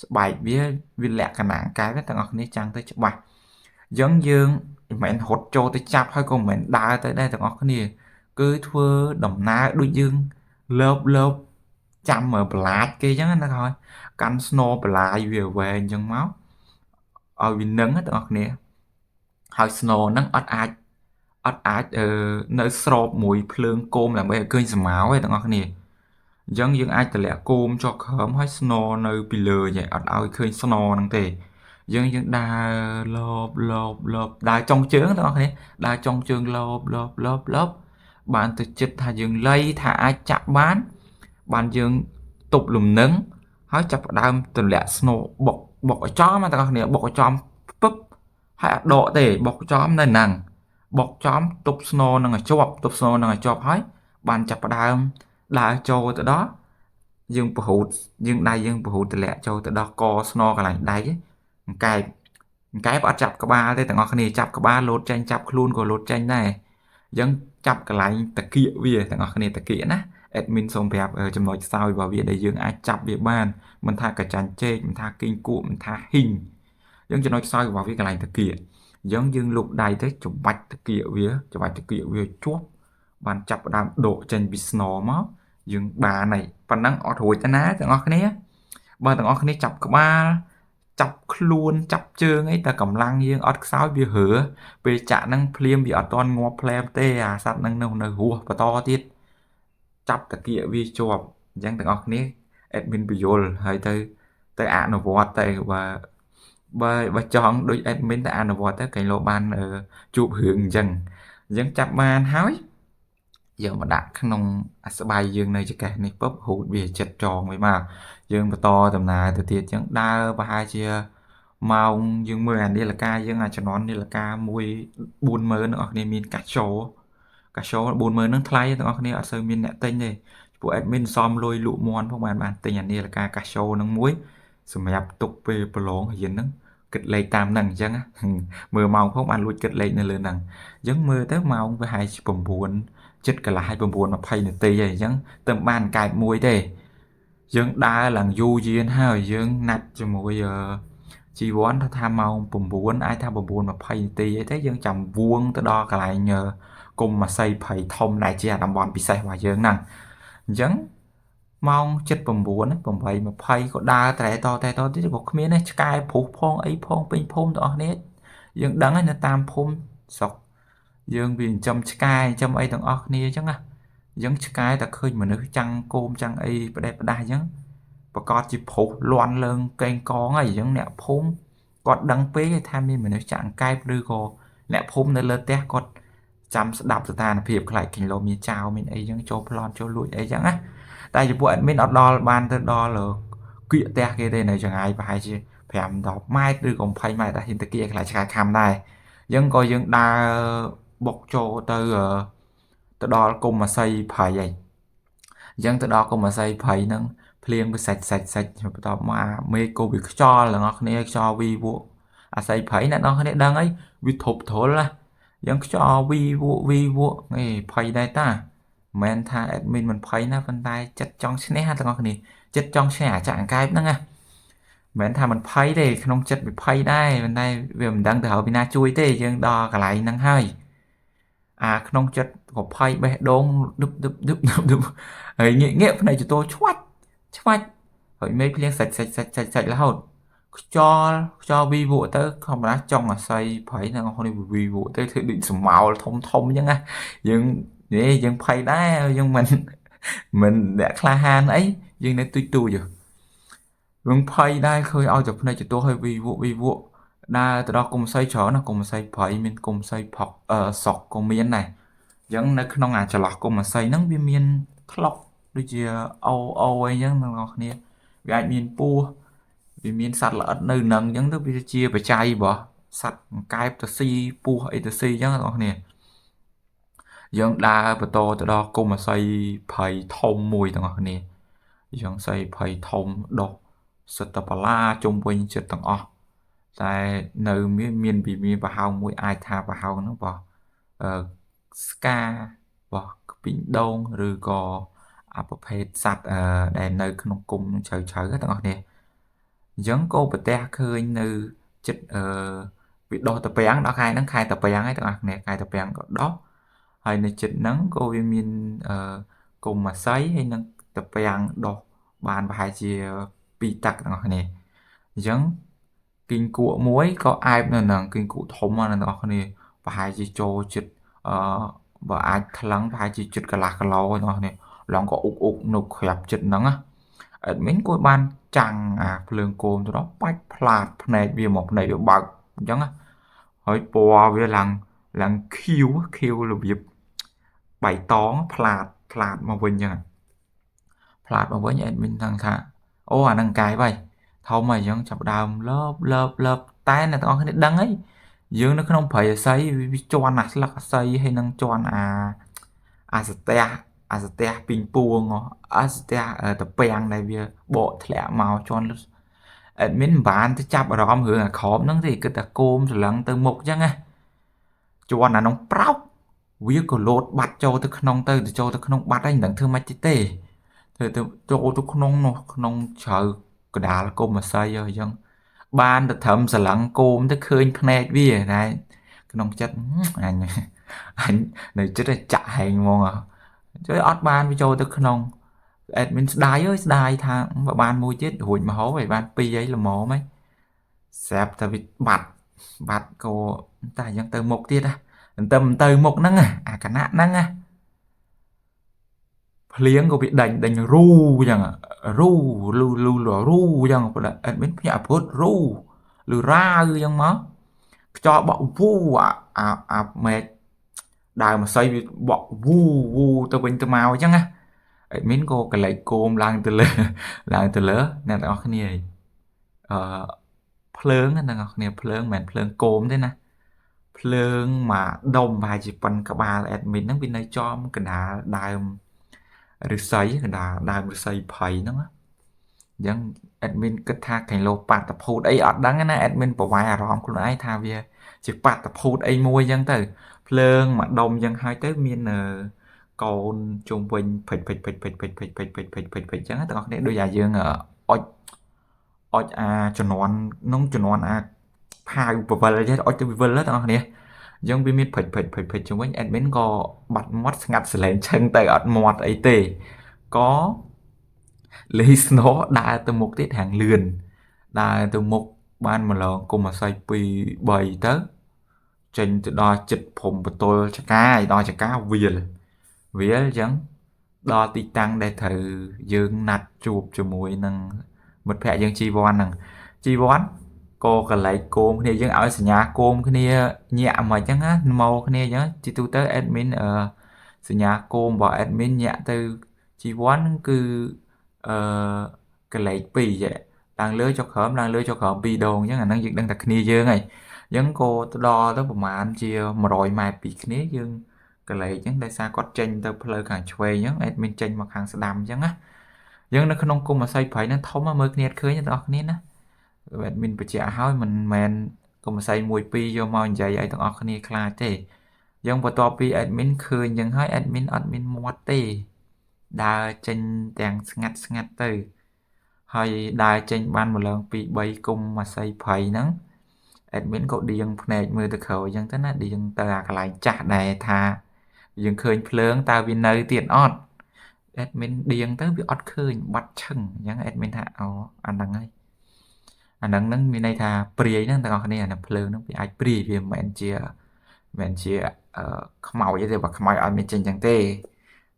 ស្បែកវាលក្ខណៈកែបទាំងអស់គ្នាចាំងទៅច្បាស់អញ្ចឹងយើងមិនមែនរត់ចូលទៅចាប់ហើយក៏មិនមែនដើរទៅដែរទាំងអស់គ្នាគឺធ្វើដំណើរដូចយើងលើបចាំមើលបន្លាចគេអញ្ចឹងណាហើយកាន់ស្នូបន្លាយវាវែងអញ្ចឹងមកឲ្យវានឹងទាំងអស់គ្នាហើយស្នូហ្នឹងអត់អាចនៅស្របមួយភ្លើងគោមដើម្បីឲ្យឃើញស្មៅទេទាំងអស់គ្នាអញ្ចឹងយើងអាចតម្លាក់គោមចុះក្រោមហើយស្នូនៅពីលើអញ្ចឹងអត់ឲ្យឃើញស្នូហ្នឹងទេយើងដើរលបដើរចុងជើងទាំងអស់គ្នាដើរចុងជើងលបបានទៅចិត្តថាយើងលៃថាអាចចាក់បានយើងទប់លំនឹងហើយចាប់ផ្ដើមទម្លាក់ស្នូបុកឲ្យចំទាំងអស់គ្នាបុកឲ្យចំពឹបហើយអត់ដកទេបុកចំនៅហ្នឹងបុកចំទប់ស្នូនឹងឲ្យជាប់ហើយបានចាប់ផ្ដើមដើរចូលទៅដល់យើងពហូតយើងដៃយើងពហូតទម្លាក់ចូលទៅដល់កស្នូកន្លែងដៃកែបអត់ចាប់ក្បាលទេទាំងអស់គ្នាចាប់ក្បាលលោតចេញចាប់ខ្លួនក៏លោតចេញដែរអញ្ចឹងចាប់កន្លែងតាគៀកវាទាំងអស់គ្នាតាគៀកណា admin សូមប្រាប់ចំណុចខ្សោយរបស់វាដែលយើងអាចចាប់វាបានមិនថាកាចាញ់ចេកមិនថាគីងគក់មិនថាហ៊ីងអញ្ចឹងចំណុចខ្សោយរបស់វាកន្លែងតាគៀកអញ្ចឹងយើងលុបដៃទៅច្បាច់តាគៀកវាជាប់បានចាប់ផ្ដើមដកចេញពីស្នូមកយើងបានហើយប៉ុណ្ណឹងអត់រួចទេណាទាំងអស់គ្នាបើទាំងអស់គ្នាចាប់ក្បាលចាប់ខ្លួនចាប់ជើងអីតែកម្លាំងយើងអត់ខ្សោយវារើពេលចាក់ហ្នឹងភ្លាមវាអត់តន់ងាប់ផ្លែមទេអាសត្វហ្នឹងនៅរស់បន្តទៀតចាប់តាគៀកវាជាប់អញ្ចឹងទាំងអស់គ្នា admin បញ្យល់ហើយទៅអនុវត្តទៅបើចង់ដូច admin ទៅអនុវត្តទៅកែលោបានជួបរឿងអញ្ចឹងចាប់បានហើយយើងមកដាក់ក្នុងស្បៃយើងនៅចង្កេះនេះពឹបហូតវាចិត្តចងវាមកយើងបន្តដំណើរទៅទៀតអញ្ចឹងដើរប្រហែលជាម៉ោងយើងមើលអានាឡិកាយើងជំនាន់នាឡិកា1 40000អ្នកនរគ្នាមានកាសចូល កាសូ40,000ហ្នឹងថ្លៃទាំងអស់គ្នាអត់សូវមានអ្នកទិញទេពួក admin សំលុយលក់មន់ផងបានទិញអានាឡិកាកាសូហ្នឹងមួយសម្រាប់ទុកពេលប្រឡងរៀនហ្នឹងគិតលេខតាមហ្នឹងអញ្ចឹងមើលម៉ោងផងបានលួចគិតលេខនៅលើហ្នឹងអញ្ចឹងមើលទៅម៉ោងវាហាយ9 ចិត្តកន្លះហើយ9:20នាទីហើយអញ្ចឹងទៅបានកែបមួយទេយើងដើរឡើងយូរយានហើយយើងណាត់ជាមួយជីវ័នថាម៉ោង9អាចថា9:20នាទីអីទេយើងចាំវួងទៅដល់កន្លែងគុំម៉ាសីភ័យធំដែលជាតំបន់ពិសេសរបស់យើងហ្នឹងអញ្ចឹងម៉ោង7:09 8:20ក៏ដើរតែតទៀតក៏គ្មានទេឆ្កែព្រុសផងអីផងពេញភូមិទាំងអស់គ្នាយើងដឹងហើយនៅតាមភូមិស្រុកយើងវាចិញ្ចឹមឆ្កែចិញ្ចឹមអីទាំងអស់គ្នាអញ្ចឹងណាអញ្ចឹងឆ្កែតែឃើញមនុស្សចាំងគោមចាំងអីផ្ដេសផ្ដាស់អញ្ចឹងប្រកាសជាព្រុសលាន់លើកេងកងហើយអញ្ចឹងអ្នកភូមិគាត់ដឹងពេកថាមានមនុស្សចាក់អង្កែបឬក៏អ្នកភូមិនៅលើផ្ទះគាត់ចាំស្ដាប់ស្ថានភាពខ្លាចគីឡូមានចៅមានអីចឹងចូលប្លន់ចូលលួចអីចឹងណាតែចំពោះ admin អត់ដល់បានទៅដល់គៀកផ្ទះគេទេនៅចង្អាយប្រហែលជា5-10 ម៉ែត្រឬក៏20 ម៉ែត្រដែរហ៊ានទៅគៀកខ្លាចឆ្កែខាំដែរអញ្ចឹងក៏យើងដើរបុកចូលទៅដល់គុំម៉ាសីព្រៃហើយអញ្ចឹងទៅដល់គុំម៉ាសីព្រៃហ្នឹងភ្លៀងវាសាច់បន្ទាប់មកមេឃក៏វាខ្យល់ទាំងអស់គ្នាខ្យល់វីវក់អាស័យព្រៃអ្នកនរគ្នាដឹងហើយវាធប់ទ្រុលណាយើងខ្យល់វីវក់អេភ័យដែរតាមិនថា admin មិនភ័យណាប៉ុន្តែចិត្តចង់ឈ្នះទាំងអស់គ្នាចិត្តចង់ឈ្នះអាចាក់អង្កែបហ្នឹងណាមិនថាមិនភ័យទេក្នុងចិត្តវាភ័យដែរប៉ុន្តែវាមិនដឹងទៅហើយពីណាជួយទេយើងដល់កន្លែងហ្នឹងហើយក្នុងចិត្តក៏ភ័យបេះដូងឌឹបហើយងាកភ្នែកទទួលឆ្វាច់ហើយមេឃភ្លៀងសាច់រហូតខ្យល់វីវក់ទៅធម្មតាចង់អាស័យព្រៃទាំងអស់នេះវីវក់ទៅធ្វើដូចសម្ោលធំអញ្ចឹងណាយើងភ័យដែរយើងមិនអ្នកក្លាហានអីយើងនៅទូចយើងភ័យដែរឃើញឲ្យតែភ្នែកទទួលឲ្យវីវក់ដើរទៅដល់គុំស័យច្រើនណាគុំស័យព្រៃមានគុំស័យផុកសក់ក៏មានដែរអញ្ចឹងនៅក្នុងចន្លោះគុំស័យហ្នឹងវាមានថ្លុកដូចជាអូអីអញ្ចឹងទាំងអស់គ្នាវាអាចមានពស់វាមានសត្វល្អិតនៅនឹងអញ្ចឹងទៅវាជាបច្ច័យរបស់សត្វអង្កែបទៅស៊ីពស់អីទៅស៊ីអញ្ចឹងបងប្អូនយើងដើរបន្តទៅដល់គុំអាស័យព្រៃធំមួយទាំងអស់គ្នាយើងស័យព្រៃធំដុះសិតតបឡាជុំវិញចិត្តទាំងអស់តែនៅមានប្រហោងមួយអាចថាប្រហោងហ្នឹងបងស្កាបងខ្ពីងដូងឬក៏ប្រភេទសត្វដែលនៅក្នុងគុំជ្រៅទាំងអស់គ្នាអញ្ចឹងក៏ប្រទះឃើញនៅចិត្តវាដោះតាពាំងដល់ខែហ្នឹងខែតាពាំងហើយទាំងអស់គ្នាខែតាពាំងក៏ដោះហើយនៅចិត្តហ្នឹងក៏វាមានគុំអាស័យហើយនឹងតាពាំងដោះបានប្រហែលជា2 តាក់ទាំងអស់គ្នាអញ្ចឹងគីងគក់មួយក៏អែបនៅហ្នឹងគីងគក់ធំណាស់ទាំងអស់គ្នាប្រហែលជាចូលចិត្តបើអាចថ្លឹងប្រហែលជាចិត្តកន្លះគីឡូទាំងអស់គ្នាឡងក៏អ៊ុកនៅក្រាបចិត្តហ្នឹងណា admin គាត់បានចាំងភ្លើងគោមទៅដល់បាច់ផ្លាតភ្នែកវាមកភ្នែកវាបើកអញ្ចឹងហើយពណ៌វាឡើងខៀវរបៀបបៃតងផ្លាតមកវិញអញ្ចឹងផ្លាតមកវិញ admin ដឹងថាអូអានឹងកាយហើយធំហើយអញ្ចឹងចាប់ដើមលើបតែអ្នកទាំងអស់គ្នាដឹងហើយយើងនៅក្នុងព្រៃអាស័យវាជន់អាស្លឹកអាស័យហើយនឹងជន់អាស្ទះពីងពួងអាស្ទះតាពាំងដែលវាបកធ្លាក់មកជន់ admin មិនបានទៅចាប់អារម្មណ៍រឿងអាក្រមហ្នឹងទេគិតតែគោមស្រឡឹងទៅមុខអញ្ចឹងណាជន់អានោះប្រោកវាក៏លោតបាត់ចូលទៅក្នុងចូលទៅក្នុងបាត់ហើយមិនដឹងធ្វើម៉េចទេធ្វើទៅចូលទៅក្នុងនោះក្នុងជ្រៅកដាលគុំអាស័យអញ្ចឹងបានទៅត្រឹមស្រឡឹងគោមទៅឃើញភ្នែកវាតែក្នុងចិត្តអញនៅចិត្តចាក់ហែងហ្មងជួយអត់បានវាចូលទៅក្នុង admin ស្ដាយថាបើបានមួយទៀតរួចមកហោហើយបាន2អីល្មមហីស្រាប់តែវាបាត់ក៏តែអញ្ចឹងទៅមុខទៀតទៅមុខហ្នឹងអាគណៈហ្នឹងភ្លៀងក៏វាដេញរូអញ្ចឹងរូអញ្ចឹងបើ admin ភ្ញាក់ព្រឹត្តរូឬរាវអញ្ចឹងមកខ្យល់បក់វូអាមេឃដើមអាស័យវាបក់វូទៅវិញទៅមកអញ្ចឹងណា admin ក៏កលែកគោមឡើងទៅលើអ្នកទាំងអស់គ្នាភ្លើងអ្នកទាំងអស់គ្នាភ្លើងមិនមែនភ្លើងគោមទេណា ភ្លើងមកដុំប្រហែលជាប៉ុនក្បាល admin ហ្នឹងវានៅចំកណ្ដាលដើមឫស្សីកណ្ដាលដើមឫស្សីភ័យហ្នឹងណាអញ្ចឹង admin គិតថាកន្លោបាតុភូតអីអត់ដឹងណា admin ប្រវាយអារម្មណ៍ខ្លួនឯងថាវាជាបាតុភូតអីមួយអញ្ចឹងទៅភ្លើងមកដុំអញ្ចឹងហើយទៅមានកូនជុំវិញភិចភិចភិចភិចភិចភិចភិចភិចភិចភិចភិចអញ្ចឹងទាំងអស់គ្នាដូចអាយើងអុចជំនាន់នោះជំនាន់ផាវពវលអីចេះអុចទៅវិលទាំងអស់គ្នាអញ្ចឹងវាមានភិចភិចភិចភិចជុំវិញ admin ក៏បាត់មាត់ស្ងាត់សលេងឆឹងទៅអត់មាត់អីទេក៏លីស្នូដើរទៅមុខទៀតហាងលឿនដើរទៅមុខបានម្លងគុំអាស័យ2 3ទៅចេញទៅដល់ចិត្តព្រំបតុលចកាឲ្យដល់ចកាវាលអញ្ចឹងដល់ទីតាំងដែលត្រូវយើងណាត់ជួបជាមួយនឹងមិត្តភ័ក្ដិយើងជីវ័នហ្នឹងជីវ័នក៏កលែកគោមគ្នាយើងឲ្យសញ្ញាគោមគ្នាញាក់មកអញ្ចឹងណាមកគ្នាអញ្ចឹងជាទូទៅ admin សញ្ញាគោមរបស់ admin ញាក់ទៅជីវ័នគឺកលែក2ឡើងលើចុះក្រោមឡើងលើចុះក្រោម2ដងអញ្ចឹងអាហ្នឹងយើងដឹងតែគ្នាយើងហើយអញ្ចឹងក៏ទៅដល់ទៅប្រហែលជា100ម៉ែត្រពីគ្នាយើងកលែកអញ្ចឹងដោយសារគាត់ចេញទៅផ្លូវខាងឆ្វេងអញ្ចឹង admin ចេញមកខាងស្ដាំអញ្ចឹងណាយើងនៅក្នុងគុំអាស័យព្រៃហ្នឹងធំមើលគ្នាអត់ឃើញទេបងប្អូនណា admin បញ្ជាក់ឲ្យមិនមែនគុំអាស័យ1 2យកមកនិយាយឲ្យទាំងអស់គ្នាខ្លាចទេយើងបន្ទាប់ពី admin ឃើញអញ្ចឹងហើយ admin អត់មានមាត់ទេដើរចេញទាំងស្ងាត់ទៅហើយដើរចេញបានម្លង2 3គុំអាស័យព្រៃហ្នឹង admin ក៏ដៀងភ្នែកមើលទៅក្រោយអញ្ចឹងទៅណាដៀងទៅអាកន្លែងចាស់ដែរថាយើងឃើញភ្លើងតើវានៅទៀតអត់ admin ដៀងទៅវាអត់ឃើញបាត់ឈឹងអញ្ចឹង admin ថាអូអាហ្នឹងហើយអាហ្នឹងមានន័យថាព្រាយហ្នឹងទាំងអស់គ្នាអាភ្លើងហ្នឹងវាអាចព្រាយវាមិនមែនជាខ្មោចទេបើខ្មោចអត់មានចេញអញ្ចឹងទេ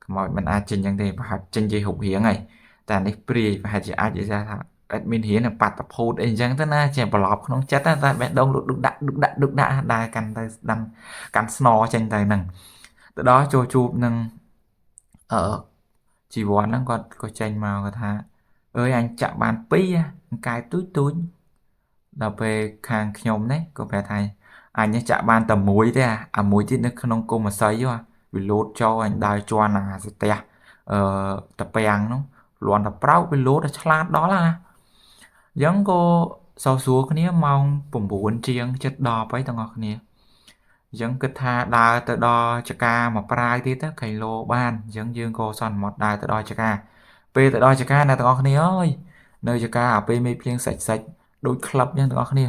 ខ្មោចមិនអាចចេញអញ្ចឹងទេប្រហែលចេញជារូបរាងហើយតែនេះព្រាយប្រហែលជាអាចនិយាយថា admin រៀនបាតុភូតអីអញ្ចឹងទៅណាជាប្រឡប់ក្នុងចិត្តតែបេះដូងឌុកដាក់ដែរកាន់ទៅស្ដាំកាន់ស្នចេញទៅហ្នឹងទៅដល់ចូលជួបនឹងជីវ័នហ្នឹងគាត់ក៏ចេញមកគាត់ថាអើយអញចាក់បាន2អង្កែទូចដល់ពេលខាងខ្ញុំនេះក៏ប្រាប់ថាអញចាក់បានតែ1ទេអាមួយទៀតនៅក្នុងគុំអាស័យវាលោតចូលអញដើរជន់អាស្ទះតាពាំងនោះលន់តែប្រោកវាលោតតែឆ្លាតដល់ណាអញ្ចឹងក៏សោសួរគ្នាម៉ោង9ជាងជិត10ហើយទាំងអស់គ្នាអញ្ចឹងគិតថាដើរទៅដល់ចកាមកប្រាយទៀតទៅគីឡូបានអញ្ចឹងយើងក៏សន្មត់ដើរទៅដល់ចកាពេលទៅដល់ចកាអ្នកទាំងអស់គ្នាអើយនៅចកាអាពេលមេភ្លៀងសាច់ដូចក្លឹបអញ្ចឹងទាំងអស់គ្នា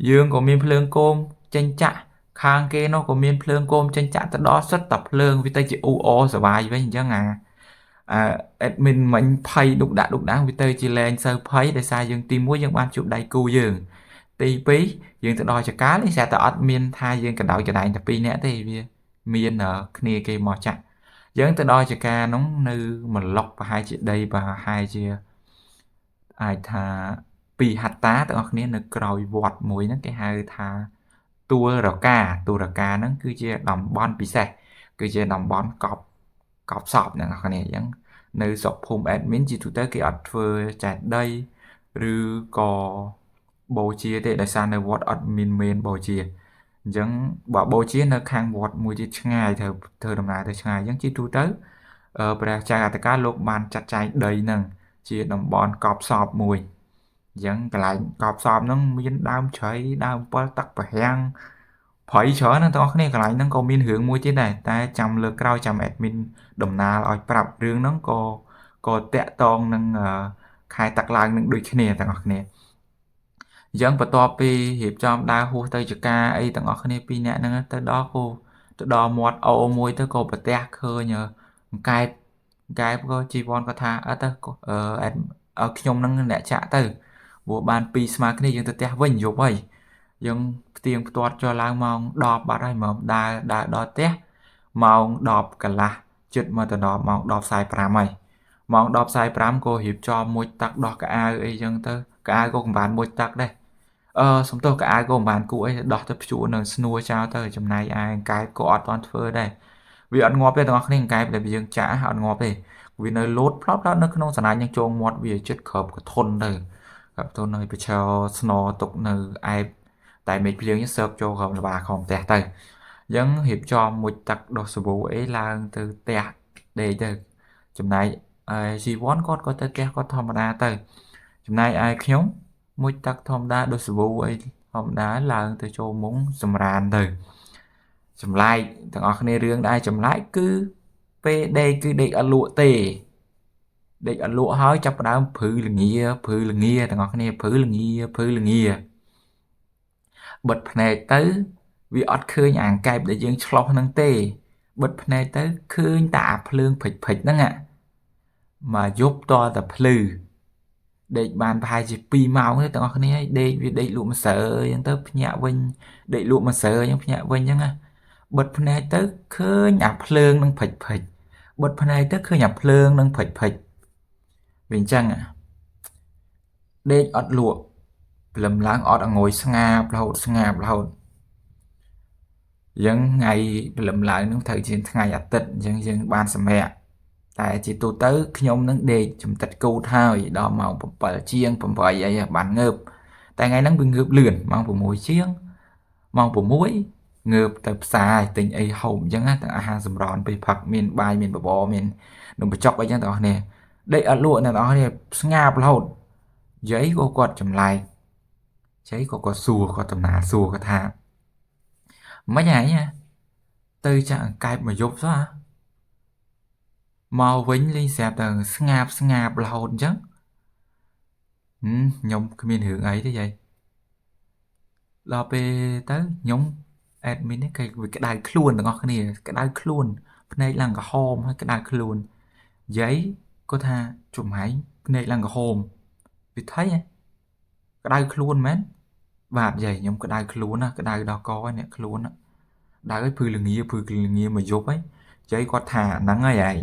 យើងក៏មានភ្លើងគោមចេញចាក់ខាងគេនោះក៏មានភ្លើងគោមចេញចាក់ទៅដល់សិតតែភ្លើងវាទៅជាអ៊ូអសបាយវិញអញ្ចឹងadmin មិញភ័យឌុកដាក់វាទៅជាលែងសូវភ័យដោយសារយើងទី1យើងបានជួបដៃគូយើងទី2យើងទៅដល់ចកានេះស្រាប់តែអត់មានថាយើងកណ្ដោយចដែងតែ2នាក់ទេវាមានគ្នាគេមកចាក់យើងទៅដល់ចកានោះនៅម្លុកប្រហែលជាដីប្រហែលជាអាចថា2ហត្តាទាំងអស់គ្នានៅក្រោយវត្តមួយហ្នឹងគេហៅថាទួលរកាហ្នឹងគឺជាតំបន់ពិសេសគឺជាតំបន់កប់សពទាំងអស់គ្នាអញ្ចឹងនៅស្រុកភូមិ admin ជាទូទៅគេអត់ធ្វើចែកដីឬក៏បូជាទេដោយសារនៅវត្តអត់មានមេនបូជាអញ្ចឹងបើបូជានៅខាងវត្តមួយទៀតឆ្ងាយត្រូវធ្វើដំណើរទៅឆ្ងាយអញ្ចឹងជាទូទៅព្រះចៅអធិការលោកបានចាត់ចែងដីហ្នឹងជាតំបន់កប់សពមួយអញ្ចឹងកន្លែងកប់សពហ្នឹងមានដើមជ្រៃដើមពិលទឹកប្រហាំងព្រៃច្រើនណាស់ទាំងអស់គ្នាកន្លែងហ្នឹងក៏មានរឿងមួយទៀតដែរតែចាំលើកក្រោយចាំ admin ដំណើរឲ្យប្រាប់រឿងហ្នឹងក៏តាក់តងនឹងខែទឹកឡើងនឹងដូចគ្នាទាំងអស់គ្នាអញ្ចឹងបន្ទាប់ពីរៀបចំដើរហួសទៅចកាអីទាំងអស់គ្នា2នាក់ហ្នឹងទៅដល់មាត់អូមួយទៅក៏ប្រទះឃើញអង្កែបក៏ជីវ័នក៏ថាអត់ទៅឲ្យខ្ញុំនឹងអ្នកចាក់ទៅព្រោះបាន2ស្មើគ្នាយើងទៅផ្ទះវិញយប់ហើយយើងផ្ទៀងផ្ទាត់ចូលឡើងម៉ោង10បាត់ហើយមកដើរដល់ផ្ទះម៉ោង10កន្លះជិតមកទៅដល់ម៉ោង10:45ហើយម៉ោង10:45ក៏រៀបចំមួយតាក់ដោះកៅអៅអីចឹងទៅកៅអៅក៏កំបានមួយតាក់ដែរសំទោសកៅអៅក៏មិនបានគូអីដោះទៅភ្ជួរនៅស្នួរចោលទៅចំណែកឯអង្កែបក៏អត់ទាន់ធ្វើដែរវាអត់ងាប់ទេទាំងអស់គ្នាអង្កែបដែលយើងចាក់អត់ងាប់ទេវានៅលោតផ្លោតនៅក្នុងសណាញ់នឹងជងមាត់វាចិត្តក្របកធន់ទៅក្របធន់ហើយប្រឈរស្នទុកនៅឯ តែមេឃភ្លៀងនេះសើបចូលក្នុងល្បាខំផ្ទះទៅអញ្ចឹងរៀបចំមួយទឹកដោះសាប៊ូអីឡើងទៅផ្ទះដេកទៅចំណែកជីវ័នគាត់ក៏ទៅផ្ទះគាត់ធម្មតាទៅចំណែកឯខ្ញុំមួយទឹកធម្មតាដោះសាប៊ូអីធម្មតាឡើងទៅចូលមុងសម្រានទៅចម្លែកទាំងអស់គ្នារឿងដែលចម្លែកគឺពេលដេកគឺដេកអត់លក់ទេដេកអត់លក់ហើយចាប់ផ្ដើមព្រឺល្ងាទាំងអស់គ្នាព្រឺល្ងាបិទភ្នែកទៅវាអត់ឃើញអាងកែបដែលយើងឆ្លោះហ្នឹងទេបិទភ្នែកទៅឃើញតែអាភ្លើងភិចហ្នឹងមកយប់តតែភ្លឺដេកបានប្រហែលជា2ម៉ោងទេទាំងអស់គ្នាហើយដេកវាដេកលក់ម្សៅអញ្ចឹងទៅភ្ញាក់វិញដេកលក់ម្សៅអញ្ចឹងភ្ញាក់វិញអញ្ចឹងណាបិទភ្នែកទៅឃើញអាភ្លើងនឹងភិចបិទភ្នែកទៅឃើញអាភ្លើងនឹងភិចវាអញ្ចឹងដេកអត់លក់ព្រលឹមឡើងអត់ងុយស្ងាបរហូតអញ្ចឹងថ្ងៃព្រលឹមឡើងនឹងត្រូវជាថ្ងៃអាទិត្យអញ្ចឹងយើងបានសម្រាកតែជាទូទៅខ្ញុំនឹងដេកចំតិតគូតហើយដល់ម៉ោង7ជាង8អីបានងើបតែថ្ងៃហ្នឹងវាងើបលឿនម៉ោង6ជាងម៉ោង6ងើបទៅផ្សារទិញអីហូបអញ្ចឹងទាំងអាហារសម្រន់ពេលផឹកមានបាយមានបបរមាននំបញ្ចុកអីចឹងទាំងអស់គ្នាដេកអត់លក់អ្នកទាំងអស់គ្នាស្ងាបរហូតយាយក៏គាត់ចម្លែកយាយក៏គាត់សួរគាត់តំណាសួរគាត់ថាមិនហីទៅចាក់អង្កែបមកយប់សោះមកវិញលេងស្រាប់តែស្ងាបរហូតអញ្ចឹងខ្ញុំគ្មានរឿងអីទេយាយដល់ពេលទៅខ្ញុំអេដមីននេះគេវាក្តៅខ្លួនទាំងអស់គ្នាក្តៅខ្លួនភ្នែកឡើងក្រហមហើយក្តៅខ្លួនយាយគាត់ថាជំហែងភ្នែកឡើងក្រហមវាថៃក្តៅខ្លួនមែនបាទយាយខ្ញុំក្តៅខ្លួនណាក្តៅដល់កអ្នកខ្លួនដៅឲ្យព្រឺល្ងាមកយប់ហើយយាយគាត់ថាហ្នឹងហើយឯង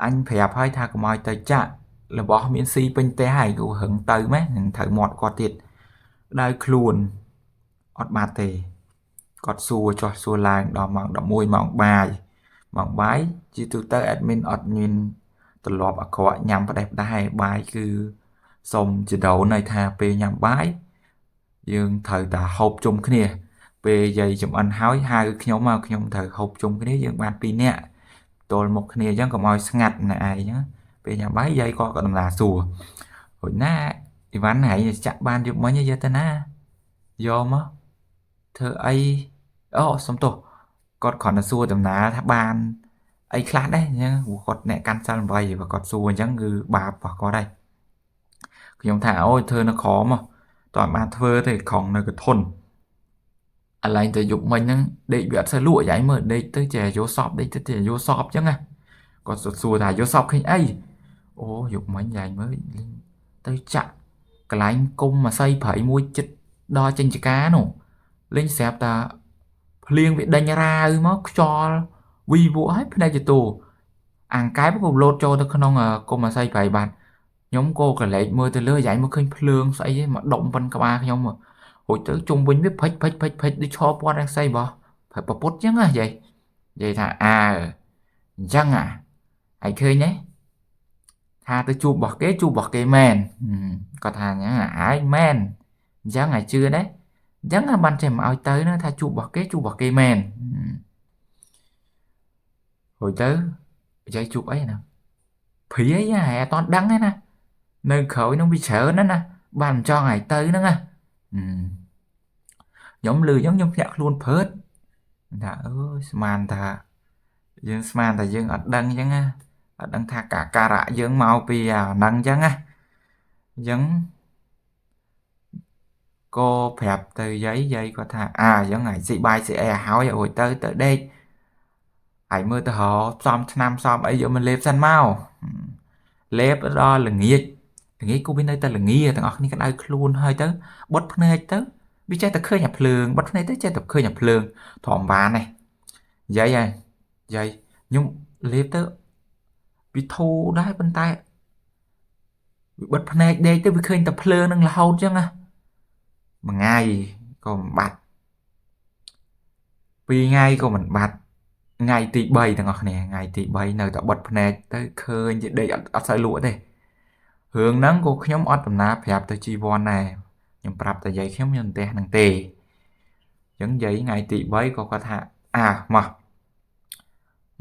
អញប្រាប់ហើយថាកុំឲ្យទៅចាក់របស់មានស៊ីពេញផ្ទះហើយគូហឹងទៅម៉េះនឹងត្រូវមាត់គាត់ទៀតដៅខ្លួនអត់បាត់ទេគាត់សួរចោះសួរឡើងដល់ម៉ោង11ម៉ោងបាយជាទូទៅ admin អត់មានទ្រលាប់អាក្រក់ញ៉ាំផ្ដេសផ្ដាស់បាយគឺសុំចដោនឲ្យថាពេលញ៉ាំបាយយើងត្រូវតែហូបជុំគ្នាពេលយាយចំអិនហើយហៅខ្ញុំមកខ្ញុំត្រូវហូបជុំគ្នាយើងបាន2នាក់ទល់មុខគ្នាអញ្ចឹងកុំឲ្យស្ងាត់ណែឯងអញ្ចឹងពេលញ៉ាំបាយយាយក៏ដំណើរសួររួចណាអីវ៉ាន់ហែងចាក់បានយប់មិញយកទៅណាយកមកធ្វើអីអូសុំទោសគាត់គ្រាន់តែសួរដំណើរថាបានអីខ្លះដែរអញ្ចឹងគាត់អ្នកកាន់សិល8បើគាត់សួរអញ្ចឹងគឺបាបរបស់គាត់ហើយខ្ញុំថាអូយធ្វើនៅក្រមតើបានធ្វើទេខំនៅកធន់អាឡែងទៅយប់មិញហ្នឹងដេកវាអត់សូវលក់យាយមើលដេកទៅចេះយកសពដេកទៅចេះយកសពអញ្ចឹងណាគាត់សួរថាយកសពឃើញអីអូយប់មិញយាយមើលទៅចាក់កន្លែងគុំអាស័យព្រៃមួយចិត្តដល់ចេញចកានោះលេងស្រាប់តាភ្លៀងវាដេញរាវមកខ្យល់វីវក់ហើយភ្នែកទៅអាងកែបក៏លោតចូលទៅក្នុងគុំអាស័យព្រៃបាទខ្ញុំក៏កលែកមើលទៅលើយាយមកឃើញភ្លើងស្អីមកដុំប៉ុនក្បាលខ្ញុំរួចទៅជុំវិញវាភិចដូចឈរពាត់អាស័យបោះប្រពុតអញ្ចឹងណាយាយថាអើអញ្ចឹងហើយឃើញទេថាទៅជួបរបស់គេមែនគាត់ថាអញ្ចឹងអាយមែនអញ្ចឹងឲ្យជឿដែរអញ្ចឹងបានចេះមកឲ្យទៅណាថាជួបរបស់គេមែនរួចទៅយាយជួបអីណាព្រាយហែអត់តន់ដឹងទេណានៅក្រោយនឹងវាច្រើនណាបានមិនចង់ឲ្យទៅហ្នឹងណាខ្ញុំលឺអញ្ចឹងខ្ញុំភ្ញាក់ខ្លួនព្រឺតថាអើយស្មានថាយើងអត់ដឹងអញ្ចឹងណាអត់ដឹងថាការៈយើងមកពីអាហ្នឹងអញ្ចឹងណាអញ្ចឹងក៏ប្រាប់ទៅយាយគាត់ថាអញ្ចឹងហើយស៊ីបាយស៊ីអីហើយរួចទៅដេកហើយមើលទៅរកផ្សំឆ្នាំផ្សំអីយកមកលេបសិនមកលេបដល់ល្ងាចគូវានៅតែល្ងាទាំងអស់គ្នាក្តៅខ្លួនហើយទៅបត់ភ្នែកទៅវាចេះតែឃើញអាភ្លើងបត់ភ្នែកទៅចេះតែឃើញអាភ្លើងធំបានទេយាយខ្ញុំលេបទៅវាធូរដែរប៉ុន្តែវាបិទភ្នែកដេកទៅវាឃើញតែភ្លើងនឹងរហូតអញ្ចឹងណាមួយថ្ងៃក៏មិនបាត់2ថ្ងៃក៏មិនបាត់ថ្ងៃទី3ទាំងអស់គ្នាថ្ងៃទី3នៅតែបិទភ្នែកទៅឃើញដេកអត់សូវលក់ទេរឿងហ្នឹងក៏ខ្ញុំអត់ដំណើរប្រាប់ទៅជីវ័នដែរ ខ្ញុំប្រាប់តែយាយខ្ញុំខ្ញុំផ្ទះហ្នឹងទេអញ្ចឹងយាយថ្ងៃទី3ក៏គាត់ថាមក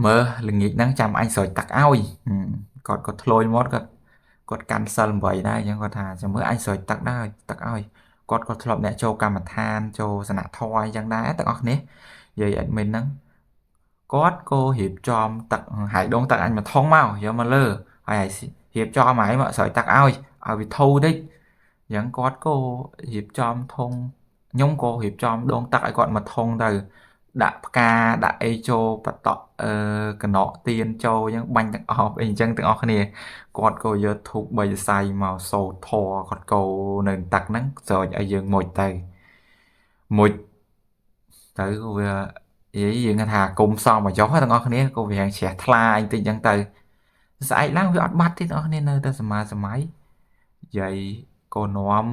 មើលល្ងាចហ្នឹងចាំអញស្រោចទឹកឲ្យគាត់ធ្លោយមាត់គាត់កាន់សិល8ដែរអញ្ចឹងគាត់ថាចាំមើលអញស្រោចទឹកដែរទឹកឲ្យគាត់ធ្លាប់អ្នកចូលកម្មដ្ឋានចូលសនៈធម៌អញ្ចឹងដែរទាំងអស់គ្នាយាយ admin ហ្នឹងគាត់ក៏រៀបចំទឹកហើយដងទឹកអញមកថងមកយកមកលើហើយរៀបចំហើយមកស្រោចទឹកឲ្យវាធូរតិចអញ្ចឹងគាត់ក៏រៀបចំធុងខ្ញុំក៏រៀបចំដងទឹកឲ្យគាត់មកថងទៅដាក់ផ្កាដាក់អីចូលបតក់កណកទៀនចូលអញ្ចឹងបាញ់ទាំងអស់អីអញ្ចឹងទាំងអស់គ្នាគាត់ក៏យកធូប3ស័យមកសូត្រធរគាត់កោនៅទឹកហ្នឹងស្រោចឲ្យយើងមុជទៅក៏វាយើងថាគុំសំមកចុះទាំងអស់គ្នាក៏វារៀងជ្រះថ្លាបន្តិចអញ្ចឹងទៅស្អែកឡើងវាអត់បាត់ទេទាំងអស់គ្នានៅតែសម័យយាយក៏នាំ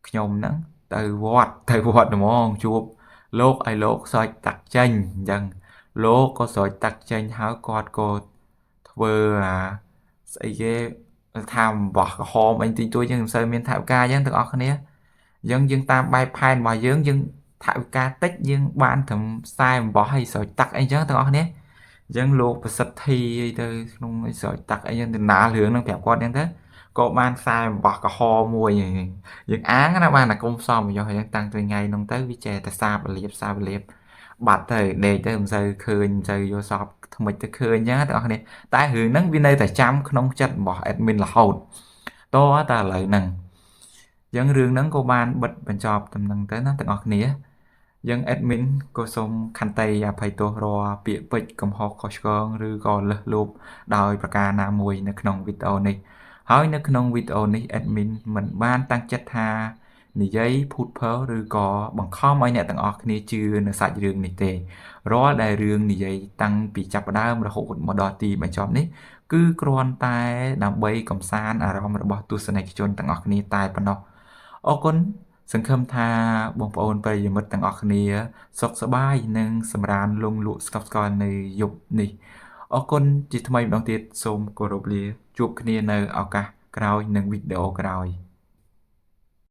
ខ្ញុំហ្នឹងទៅវត្តហ្មងជួបលោកឲ្យលោកស្រោចទឹកចេញអញ្ចឹងលោកក៏ស្រោចទឹកចេញហើយគាត់ក៏ធ្វើស្អីគេថាអំបោះក្រហមអីតិចតួចយើងមិនសូវមានថវិកាអញ្ចឹងទាំងអស់គ្នាអញ្ចឹងយើងតាមបែបផែនរបស់យើងថវិកាតិចយើងបានត្រឹមខ្សែអំបោះឲ្យស្រោចទឹកអីចឹងទាំងអស់គ្នាអញ្ចឹងលោកប្រសិទ្ធិអីទៅក្នុងស្រោចទឹកអីចឹងដំណើររឿងហ្នឹងប្រាប់គាត់អញ្ចឹងទៅក៏បានខ្សែអំបោះក្រហមមួយយើងអាងណាបានតែគុំសំយោអញ្ចឹងតាំងពីថ្ងៃហ្នឹងទៅវាចេះតែសាបលាបបាត់ទៅដេកទៅមិនសូវឃើញមិនសូវយកសពថ្មិចទៅឃើញអញ្ចឹងទាំងអស់គ្នាតែរឿងហ្នឹងវានៅតែចាំក្នុងចិត្តរបស់ admin រហូតតតែឥឡូវហ្នឹងអញ្ចឹងរឿងហ្នឹងក៏បានបិទបញ្ចប់ដំណឹងទៅណាទាំងអស់គ្នាយើង admin ក៏សូមខន្តីអភ័យទោសរាល់ពាក្យពេចន៍កំហុសខុសឆ្គងឬក៏លើសលប់ដោយប្រការណាមួយនៅក្នុងវីដេអូនេះហើយនៅក្នុងវីដេអូនេះ admin មិនបានតាំងចិត្តថានិយាយភូតភើឬក៏បង្ខំឲ្យអ្នកទាំងអស់គ្នាជឿនៅសាច់រឿងនេះទេរាល់ដែលរឿងនិយាយតាំងពីចាប់ផ្ដើមរហូតមកដល់ទីបញ្ចប់នេះគឺគ្រាន់តែដើម្បីកំសាន្តអារម្មណ៍របស់ទស្សនិកជនទាំងអស់គ្នាតែប៉ុណ្ណោះអរគុណសង្ឃឹមថាបងប្អូនប្រិយមិត្តទាំងអស់គ្នាសុខសប្បាយនិងសម្រានលងលក់ស្កប់ស្កល់នៅយប់នេះអរគុណជាថ្មីម្ដងទៀតសូមគោរពលាជួបគ្នានៅឱកាសក្រោយនិងវីដេអូក្រោយ